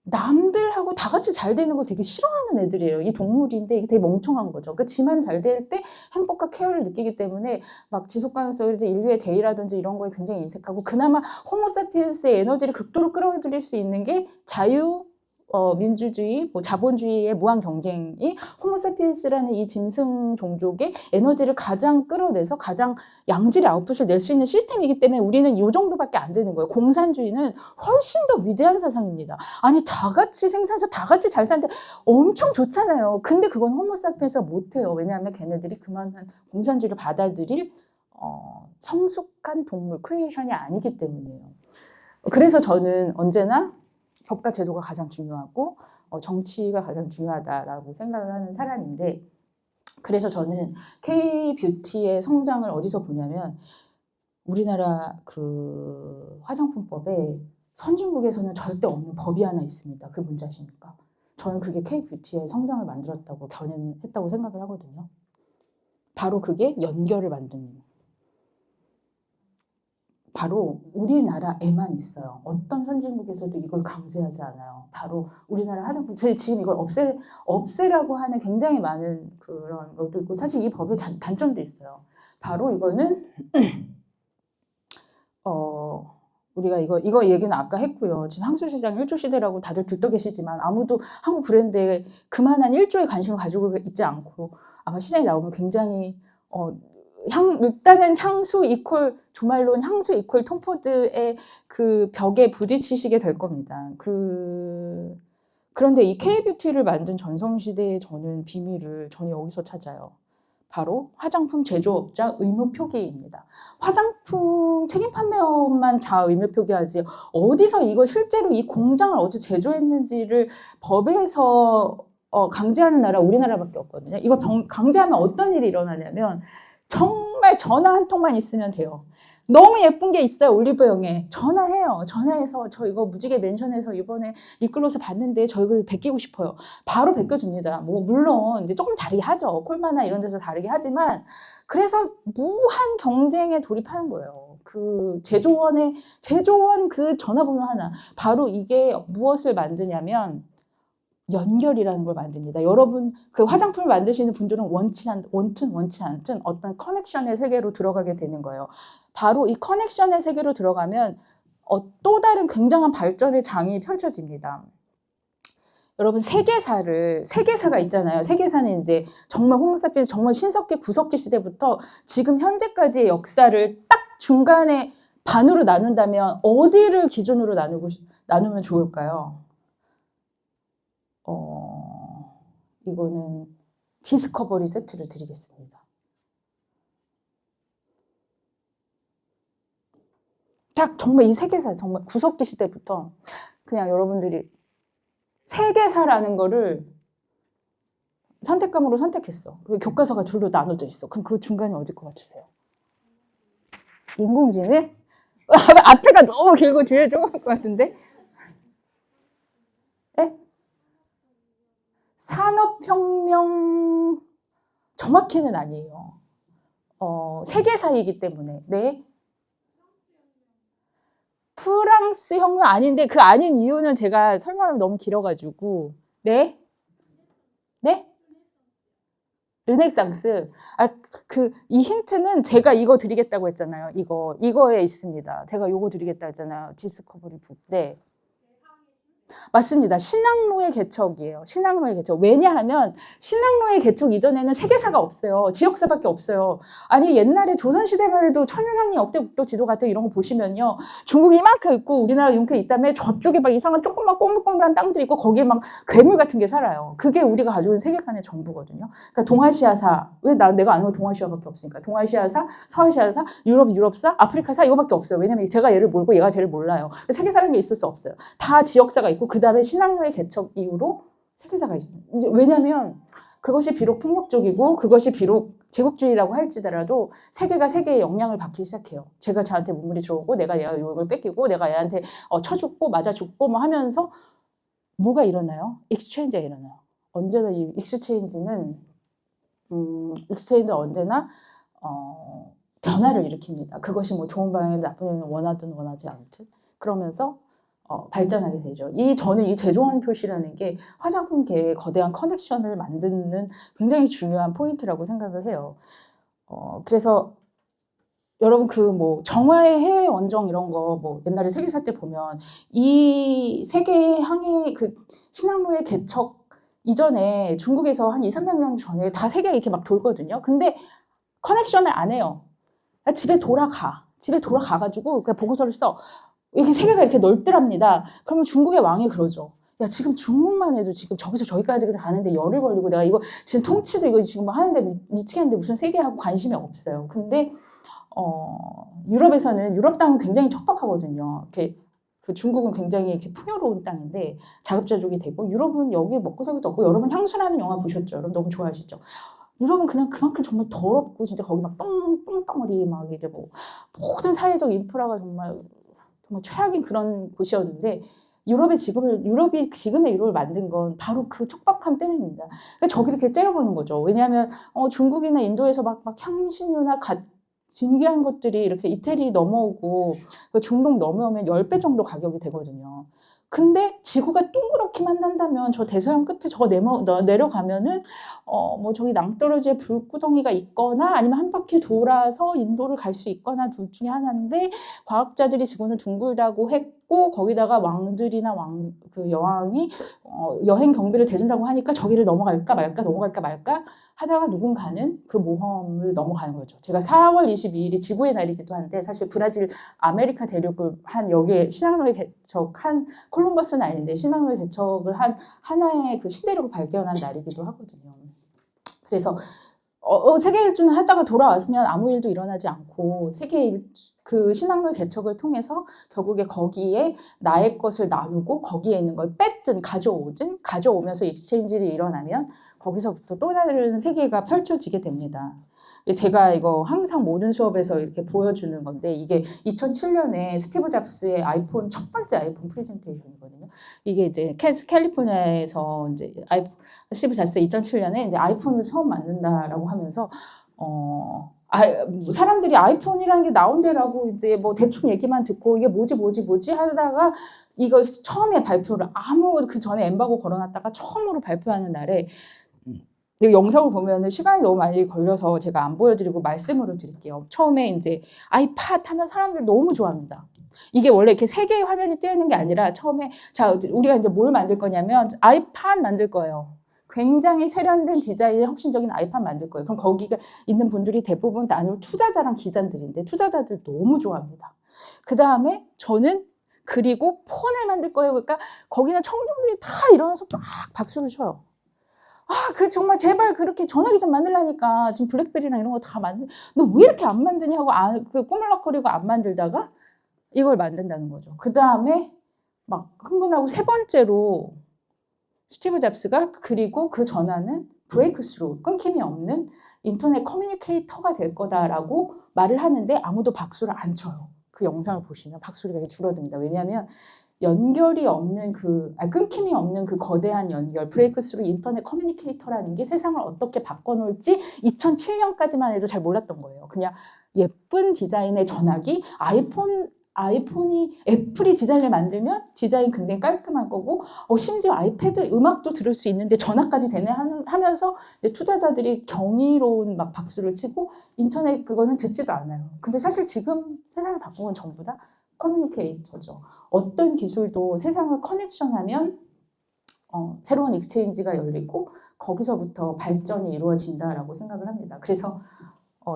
남들하고 다 같이 잘 되는 거 되게 싫어하는 애들이에요. 이 동물인데 이게 되게 멍청한 거죠. 그 지만 잘 될 때 행복과 쾌유를 느끼기 때문에 막 지속 가능성, 인류의 대의라든지 이런 거에 굉장히 인색하고 그나마 호모사피엔스의 에너지를 극도로 끌어들일 수 있는 게 자유, 민주주의, 뭐 자본주의의 무한 경쟁이 호모사피엔스라는 이 짐승 종족의 에너지를 가장 끌어내서 가장 양질의 아웃풋을 낼 수 있는 시스템이기 때문에 우리는 이 정도밖에 안 되는 거예요. 공산주의는 훨씬 더 위대한 사상입니다. 아니 다 같이 생산해서 다 같이 잘 사는데 엄청 좋잖아요. 근데 그건 호모사피엔스가 못해요. 왜냐하면 걔네들이 그만한 공산주의를 받아들일 성숙한 동물, 크리에이션이 아니기 때문이에요. 그래서 저는 언제나 법과 제도가 가장 중요하고 정치가 가장 중요하다라고 생각을 하는 사람인데 그래서 저는 K-뷰티의 성장을 어디서 보냐면 우리나라 그 화장품법에 선진국에서는 절대 없는 법이 하나 있습니다. 그게 뭔지 아십니까? 저는 그게 K-뷰티의 성장을 만들었다고 견인했다고 생각을 하거든요. 바로 그게 연결을 만드는 바로 우리나라에만 있어요. 어떤 선진국에서도 이걸 강제하지 않아요. 바로 우리나라 화장품. 지금 이걸 없애라고 하는 굉장히 많은 그런 것도 있고 사실 이 법의 단점도 있어요. 바로 이거는 우리가 이거 얘기는 아까 했고요. 지금 향수시장 1조 시대라고 다들 듣고 계시지만 아무도 한국 브랜드에 그만한 1조의 관심을 가지고 있지 않고 아마 시장에 나오면 굉장히 일단은 향수 이퀄 조말론 향수 이퀄 톰포드의 그 벽에 부딪히시게 될 겁니다. 그런데 이 K-뷰티를 만든 전성시대의 저는 비밀을 저는 여기서 찾아요. 바로 화장품 제조업자 의무 표기입니다. 화장품 책임 판매업만 자 의무 표기하지 어디서 이거 실제로 이 공장을 어디서 제조했는지를 법에서 강제하는 나라 우리나라밖에 없거든요. 이거 강제하면 어떤 일이 일어나냐면 정말 전화 한 통만 있으면 돼요. 너무 예쁜 게 있어요. 올리브영에. 전화해요. 전화해서 저 이거 무지개 멘션에서 이번에 립글로스 봤는데 저 이거 베끼고 싶어요. 바로 베껴줍니다. 뭐 물론 이제 조금 다르게 하죠. 콜마나 이런 데서 다르게 하지만 그래서 무한 경쟁에 돌입하는 거예요. 그 제조원 그 전화번호 하나. 바로 이게 무엇을 만드냐면 연결이라는 걸 만듭니다. 여러분 그 화장품을 만드시는 분들은 원치 않든 어떤 커넥션의 세계로 들어가게 되는 거예요. 바로 이 커넥션의 세계로 들어가면 또 다른 굉장한 발전의 장이 펼쳐집니다. 여러분 세계사가 있잖아요. 세계사는 이제 정말 호모사피엔스 정말 신석기 구석기 시대부터 지금 현재까지의 역사를 딱 중간에 반으로 나눈다면 어디를 기준으로 나누면 좋을까요? 이거는 디스커버리 세트를 드리겠습니다. 딱 정말 이 세계사, 정말 구석기 시대부터 그냥 여러분들이 세계사라는 거를 선택감으로 선택했어. 그 교과서가 둘로 나눠져 있어. 그럼 그 중간이 어딜 것 같으세요? 인공지능? 앞에가 너무 길고 뒤에 조그만 것 같은데? 네? 산업혁명 정확히는 아니에요. 세계사이기 때문에. 네. 프랑스 혁명 아닌데 그 아닌 이유는 제가 설명하면 너무 길어가지고. 네? 네? 르네상스. 이 힌트는 제가 이거 드리겠다고 했잖아요. 이거에 있습니다. 제가 요거 드리겠다고 했잖아요. 디스커버리 북. 네. 맞습니다. 신항로의 개척이에요. 신항로의 개척. 왜냐하면 신항로의 개척 이전에는 세계사가 없어요. 지역사밖에 없어요. 아니 옛날에 조선시대만 해도 천연함리 역대 국도 지도 같은 이런 거 보시면요. 중국이 이만큼 있고 우리나라가 이만큼 있다면 저쪽에 막 이상한 조그만 꼬물꼬물한 땅들이 있고 거기에 막 괴물 같은 게 살아요. 그게 우리가 가지고 있는 세계관의 전부거든요. 그러니까 동아시아사. 왜 내가 아는 건 동아시아밖에 없으니까. 동아시아사, 서아시아사, 유럽사, 아프리카사 이거밖에 없어요. 왜냐면 제가 얘를 모르고 얘가 쟤를 몰라요. 세계사라는 게 있을 수 없어요. 다 지역사가 있고 그 다음에 신항로의 개척 이후로 세계사가 있어요. 왜냐하면 그것이 비록 폭력적이고 그것이 비록 제국주의라고 할지라도 세계가 세계에 영향을 받기 시작해요. 제가 저한테 문물이 들어오고 내가 얘가 이걸 뺏기고 내가 얘한테 쳐 죽고 맞아 죽고 뭐 하면서 뭐가 일어나요? 익스체인지가 일어나요. 언제나 이 익스체인지는 언제나 변화를 일으킵니다. 그것이 뭐 좋은 방향이든 나쁜 방향이든 원하든 원하지 않든 그러면서 발전하게 되죠. 저는 이 제조원 표시라는 게 화장품계의 거대한 커넥션을 만드는 굉장히 중요한 포인트라고 생각을 해요. 그래서 여러분 정화의 해외 원정 이런 거 뭐 옛날에 세계사 때 보면 이 세계 항해 신항로의 개척 이전에 중국에서 한 200~300년 전에 다 세계에 이렇게 막 돌거든요. 근데 커넥션을 안 해요. 집에 돌아가가지고 그냥 보고서를 써. 이렇게 세계가 이렇게 넓더랍니다. 그러면 중국의 왕이 그러죠. 야, 지금 중국만 해도 지금 저기서 저기까지 가는데 열을 걸리고 내가 이거 지금 통치도 이거 지금 뭐 하는데 미치겠는데 무슨 세계하고 관심이 없어요. 근데, 유럽에서는, 유럽 땅은 굉장히 척박하거든요. 이렇게 중국은 굉장히 이렇게 풍요로운 땅인데 자급자족이 되고 유럽은 여기 먹고 살기도 없고 여러분 향수라는 영화 보셨죠? 여러분 너무 좋아하시죠? 유럽은 그냥 그만큼 정말 더럽고 진짜 거기 막 똥덩어리 막 이제 뭐 모든 사회적 인프라가 정말 최악인 그런 곳이었는데 유럽이 지금의 유럽을 만든 건 바로 그 척박함 때문입니다. 그러니까 저기를 이렇게 째려보는 거죠. 왜냐하면 중국이나 인도에서 막 향신료나 진귀한 것들이 이렇게 이태리 넘어오고 중동 넘어오면 10배 정도 가격이 되거든요. 근데 지구가 둥그렇게만 한다면 저 대서양 끝에 내려가면은 뭐 저기 낭떠러지에 불구덩이가 있거나 아니면 한 바퀴 돌아서 인도를 갈 수 있거나 둘 중에 하나인데 과학자들이 지구는 둥글다고 했고 거기다가 왕들이나 여왕이 여행 경비를 대준다고 하니까 저기를 넘어갈까 말까 하다가 누군가는 그 모험을 넘어가는 거죠. 제가 4월 22일이 지구의 날이기도 한데 사실 브라질 아메리카 대륙을 여기에 신항로에 개척한 콜럼버스는 아닌데 신항로에 개척을 한 하나의 그 신대륙을 발견한 날이기도 하거든요. 그래서 세계 일주는 하다가 돌아왔으면 아무 일도 일어나지 않고 그 신항로의 개척을 통해서 결국에 거기에 나의 것을 나누고 거기에 있는 걸 가져오면서 익스체인지를 일어나면 거기서부터 또 다른 세계가 펼쳐지게 됩니다. 제가 이거 항상 모든 수업에서 이렇게 보여주는 건데 이게 2007년에 스티브 잡스의 첫 번째 아이폰 프레젠테이션이거든요. 이게 이제 캘리포니아에서 이제 스티브 잡스 2007년에 이제 아이폰을 처음 만든다라고 하면서 사람들이 아이폰이라는 게 나온대라고 이제 뭐 대충 얘기만 듣고 이게 뭐지 하다가 이걸 처음에 발표를 그 전에 엠바고 걸어놨다가 처음으로 발표하는 날에 이 영상을 보면은 시간이 너무 많이 걸려서 제가 안 보여드리고 말씀으로 드릴게요. 처음에 이제 아이팟 하면 사람들 너무 좋아합니다. 이게 원래 이렇게 세 개의 화면이 띄어 있는 게 아니라 처음에 우리가 이제 뭘 만들 거냐면 아이팟 만들 거예요. 굉장히 세련된 디자인의 혁신적인 아이팟 만들 거예요. 그럼 거기가 있는 분들이 대부분 아니면 투자자랑 기자들인데 투자자들 너무 좋아합니다. 그 다음에 저는 그리고 폰을 만들 거예요. 그러니까 거기는 청중들이 다 일어나서 막 박수를 쳐요. 정말 제발 그렇게 전화기 좀 만들라니까. 지금 블랙베리랑 이런 거 다 너 왜 이렇게 안 만드니 하고 꾸물럭거리고 안 만들다가 이걸 만든다는 거죠. 그 다음에 막 흥분하고 세 번째로 스티브 잡스가 그리고 그 전화는 브레이크스루, 끊김이 없는 인터넷 커뮤니케이터가 될 거다라고 말을 하는데 아무도 박수를 안 쳐요. 그 영상을 보시면 박수가 줄어듭니다. 왜냐하면 연결이 없는 끊김이 없는 그 거대한 연결, 브레이크스루 인터넷 커뮤니케이터라는 게 세상을 어떻게 바꿔놓을지 2007년까지만 해도 잘 몰랐던 거예요. 그냥 예쁜 디자인의 전화기, 애플이 디자인을 만들면 디자인 굉장히 깔끔할 거고, 심지어 아이패드 음악도 들을 수 있는데 전화까지 되네 하면서 이제 투자자들이 경이로운 막 박수를 치고 인터넷 그거는 듣지도 않아요. 근데 사실 지금 세상을 바꾼 건 전부 다 커뮤니케이터죠. 어떤 기술도 세상을 커넥션하면 새로운 익스체인지가 열리고 거기서부터 발전이 이루어진다라고 생각을 합니다. 그래서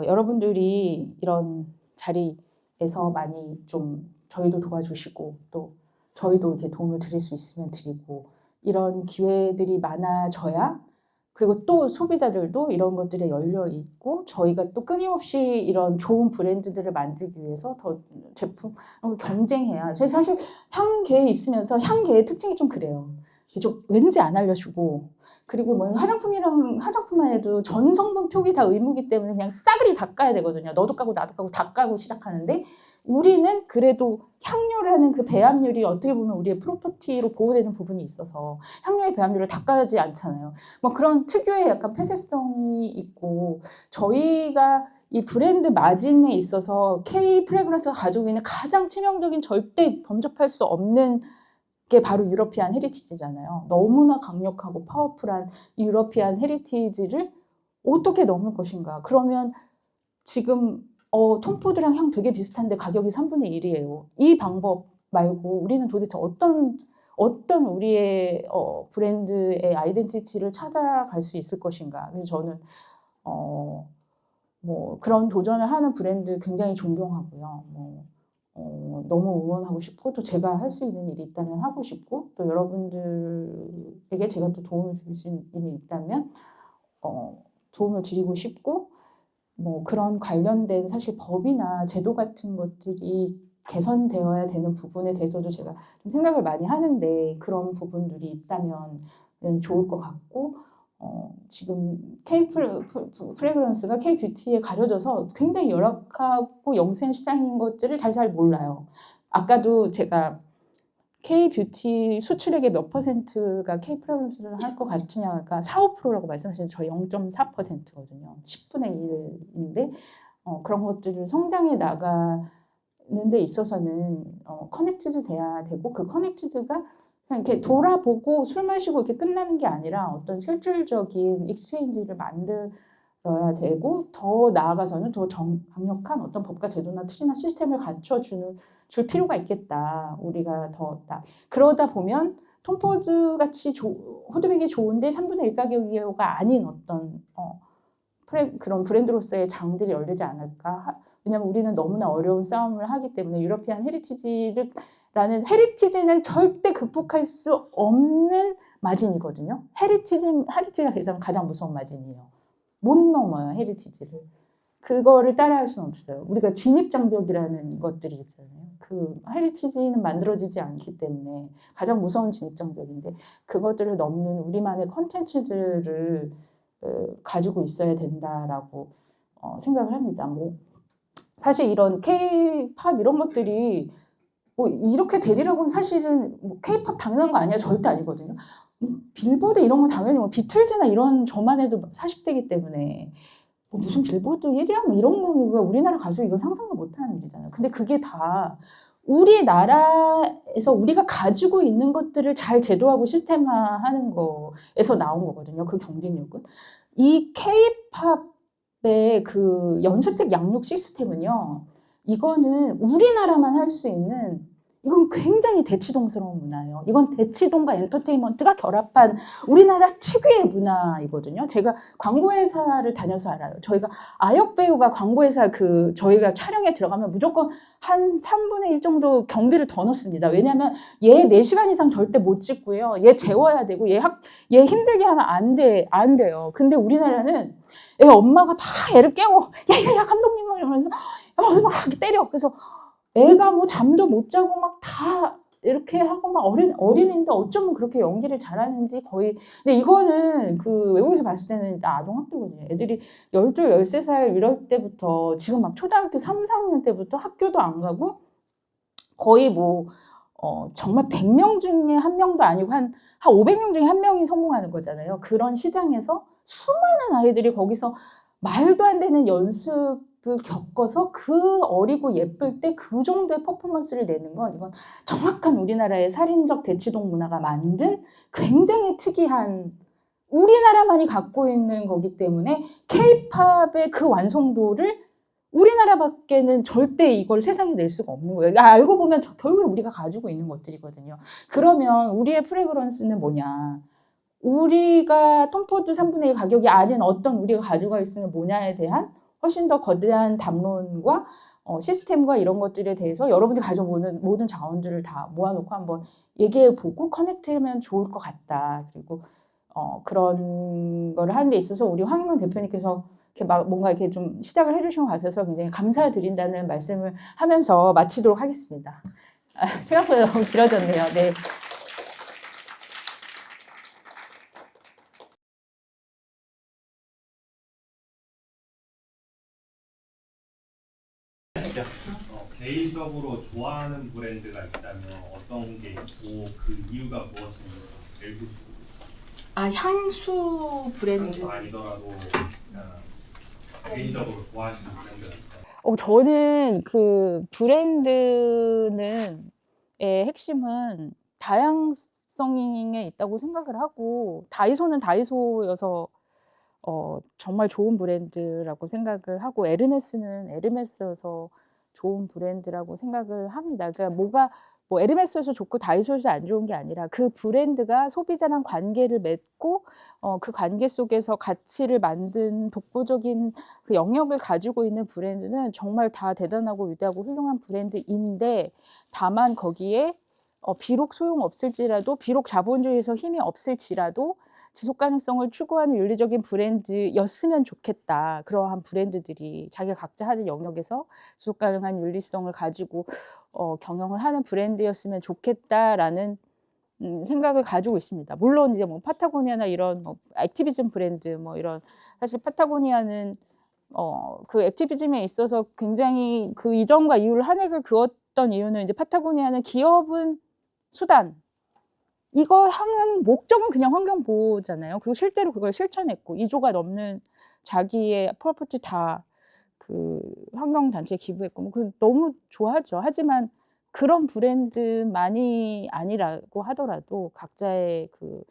여러분들이 이런 자리에서 많이 좀 저희도 도와주시고 또 저희도 이렇게 도움을 드릴 수 있으면 드리고 이런 기회들이 많아져야 그리고 또 소비자들도 이런 것들에 열려 있고 저희가 또 끊임없이 이런 좋은 브랜드들을 만들기 위해서 더 제품 경쟁해야. 저희 사실 향계에 있으면서 향계의 특징이 좀 그래요. 좀 왠지 안 알려주고 그리고 뭐 화장품만 해도 전 성분 표기 다 의무기 때문에 그냥 싸그리 다 까야 되거든요. 너도 까고 나도 까고 다 까고 시작하는데 우리는 그래도 향료라는 그 배합률이 어떻게 보면 우리의 프로퍼티로 보호되는 부분이 있어서 향료의 배합률을 닦아야지 않잖아요. 뭐 그런 특유의 약간 폐쇄성이 있고 저희가 이 브랜드 마진에 있어서 K 프레그런스가 가지고 있는 가장 치명적인 절대 범접할 수 없는 게 바로 유러피안 헤리티지잖아요. 너무나 강력하고 파워풀한 유러피안 헤리티지를 어떻게 넘을 것인가. 그러면 지금 톰포드랑 향 되게 비슷한데 가격이 3분의 1이에요. 이 방법 말고 우리는 도대체 어떤 우리의 브랜드의 아이덴티티를 찾아갈 수 있을 것인가. 그래서 저는 뭐 그런 도전을 하는 브랜드 굉장히 존경하고요. 너무 응원하고 싶고 또 제가 할 수 있는 일이 있다면 하고 싶고 또 여러분들에게 제가 또 도움을 드릴 수 있는 일이 있다면 도움을 드리고 싶고 뭐 그런 관련된 사실 법이나 제도 같은 것들이 개선되어야 되는 부분에 대해서도 제가 좀 생각을 많이 하는데 그런 부분들이 있다면 좋을 것 같고 지금 K 프레그런스가 K 뷰티에 가려져서 굉장히 열악하고 영세한 시장인 것들을 잘 몰라요. 아까도 제가 K 뷰티 수출액의 몇 퍼센트가 K 프레그런스를 할 것 같으냐가 4~5%라고 말씀하시는데 저희 0.4%거든요. 10분의 1인데 그런 것들을 성장해 나가는 데 있어서는 커넥티드 돼야 되고 그 커넥티드가 그냥 이렇게 돌아보고 술 마시고 이렇게 끝나는 게 아니라 어떤 실질적인 익스체인지를 만들어야 되고 더 나아가서는 더 강력한 어떤 법과 제도나 틀이나 시스템을 줄 필요가 있겠다. 우리가 그러다 보면 톰포드 같이 후드백이 좋은데 3분의 1 가격이가 아닌 어떤 그런 브랜드로서의 장들이 열리지 않을까. 왜냐하면 우리는 너무나 어려운 싸움을 하기 때문에 유러피안 헤리티지는 절대 극복할 수 없는 마진이거든요. 헤리티지가 가장 무서운 마진이에요. 못 넘어요, 헤리티지를. 그거를 따라할 수는 없어요. 우리가 진입장벽이라는 것들이 있잖아요. 그 헤리티지는 만들어지지 않기 때문에 가장 무서운 진입장벽인데 그것들을 넘는 우리만의 컨텐츠들을 가지고 있어야 된다라고 생각을 합니다. 뭐 사실 이런 K-팝 이런 것들이 뭐 이렇게 되리라고는 사실은 뭐 K-팝 당연한 거 아니야? 절대 아니거든요. 빌보드 이런 거 당연히 뭐 비틀즈나 이런 저만 해도 40대이기 때문에 뭐 무슨 빌보드 1위야 뭐 이런 거가 우리나라 가수 이건 상상도 못하는 일이잖아요. 근데 그게 다 우리나라에서 우리가 가지고 있는 것들을 잘 제도하고 시스템화하는 거에서 나온 거거든요. 그 경쟁력은. 이 K-팝의 그 연습생 양육 시스템은요. 이거는 우리나라만 할 수 있는 이건 굉장히 대치동스러운 문화예요. 이건 대치동과 엔터테인먼트가 결합한 우리나라 특유의 문화이거든요. 제가 광고회사를 다녀서 알아요. 저희가 아역 배우가 광고회사 저희가 촬영에 들어가면 무조건 한 3분의 1 정도 경비를 더 넣습니다. 왜냐하면 얘 4시간 이상 절대 못 찍고요. 얘 재워야 되고 얘 힘들게 하면 안 돼요. 근데 우리나라는 애 엄마가 막 애를 깨워. 야 감독님 이러면서 막 때려. 그래서 애가 뭐 잠도 못 자고 막 다 이렇게 하고 막 어린인데 어쩌면 그렇게 연기를 잘하는지 거의. 근데 이거는 그 외국에서 봤을 때는 아동학대거든요. 애들이 12, 13살 이럴 때부터 지금 막 초등학교 3, 4학년 때부터 학교도 안 가고 거의 뭐 정말 100명 중에 1명도 아니고 한 500명 중에 1명이 성공하는 거잖아요. 그런 시장에서 수많은 아이들이 거기서 말도 안 되는 연습을 겪어서 그 어리고 예쁠 때 그 정도의 퍼포먼스를 내는 건 이건 정확한 우리나라의 살인적 대치동 문화가 만든 굉장히 특이한 우리나라만이 갖고 있는 거기 때문에 K-팝의 그 완성도를 우리나라밖에는 절대 이걸 세상에 낼 수가 없는 거예요. 알고 보면 결국에 우리가 가지고 있는 것들이거든요. 그러면 우리의 프레그런스는 뭐냐? 우리가 톰포드 3분의 1 가격이 아닌 어떤 우리가 가지고 있으면 뭐냐에 대한 훨씬 더 거대한 담론과 시스템과 이런 것들에 대해서 여러분들이 가지고 오는 모든 자원들을 다 모아놓고 한번 얘기해보고 커넥트하면 좋을 것 같다. 그리고 그런 걸 하는 데 있어서 우리 황인범 대표님께서 이렇게 막 뭔가 이렇게 좀 시작을 해주신 것 같아서 굉장히 감사드린다는 말씀을 하면서 마치도록 하겠습니다. 생각보다 너무 길어졌네요. 네. 개인적으로 좋아하는 브랜드가 있다면 어떤 게 있고 그 이유가 무엇인지 알고 싶어요. 향수 브랜드. 아니더라도 그냥 개인적으로 좋아하시는 브랜드가 있어요. 저는 그 브랜드의 핵심은 다양성에 있다고 생각을 하고, 다이소는 다이소여서 정말 좋은 브랜드라고 생각을 하고, 에르메스는 에르메스여서 좋은 브랜드라고 생각을 합니다. 그러니까 뭐 에르메스여서 좋고 다이소여서 안 좋은 게 아니라 그 브랜드가 소비자랑 관계를 맺고 그 관계 속에서 가치를 만든 독보적인 그 영역을 가지고 있는 브랜드는 정말 다 대단하고 위대하고 훌륭한 브랜드인데, 다만 거기에 비록 소용없을지라도, 비록 자본주의에서 힘이 없을지라도 지속 가능성을 추구하는 윤리적인 브랜드였으면 좋겠다. 그러한 브랜드들이 자기가 각자 하는 영역에서 지속 가능한 윤리성을 가지고 경영을 하는 브랜드였으면 좋겠다라는 생각을 가지고 있습니다. 물론 이제 뭐 파타고니아나 이런 뭐 액티비즘 브랜드 뭐 이런, 사실 파타고니아는 그 액티비즘에 있어서 굉장히 그 이전과 이후를 한 획을 그었던 이유는, 이제 파타고니아는 기업은 수단, 이거 하는 목적은 그냥 환경 보호잖아요. 그리고 실제로 그걸 실천했고 2조가 넘는 자기의 프로퍼티 다 그 환경 단체에 기부했고, 뭐 그 너무 좋아하죠. 하지만 그런 브랜드만이 아니라고 하더라도 각자의 그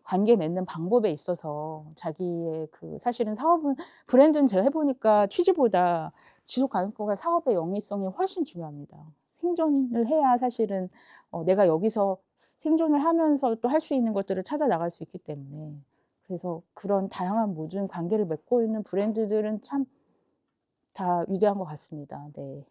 관계 맺는 방법에 있어서 자기의 그, 사실은 사업은, 브랜드는 제가 해보니까 취지보다 지속 가능성과 사업의 영위성이 훨씬 중요합니다. 생존을 해야 사실은 내가 여기서 생존을 하면서 또 할 수 있는 것들을 찾아 나갈 수 있기 때문에, 그래서 그런 다양한 모든 관계를 맺고 있는 브랜드들은 참 다 위대한 것 같습니다. 네.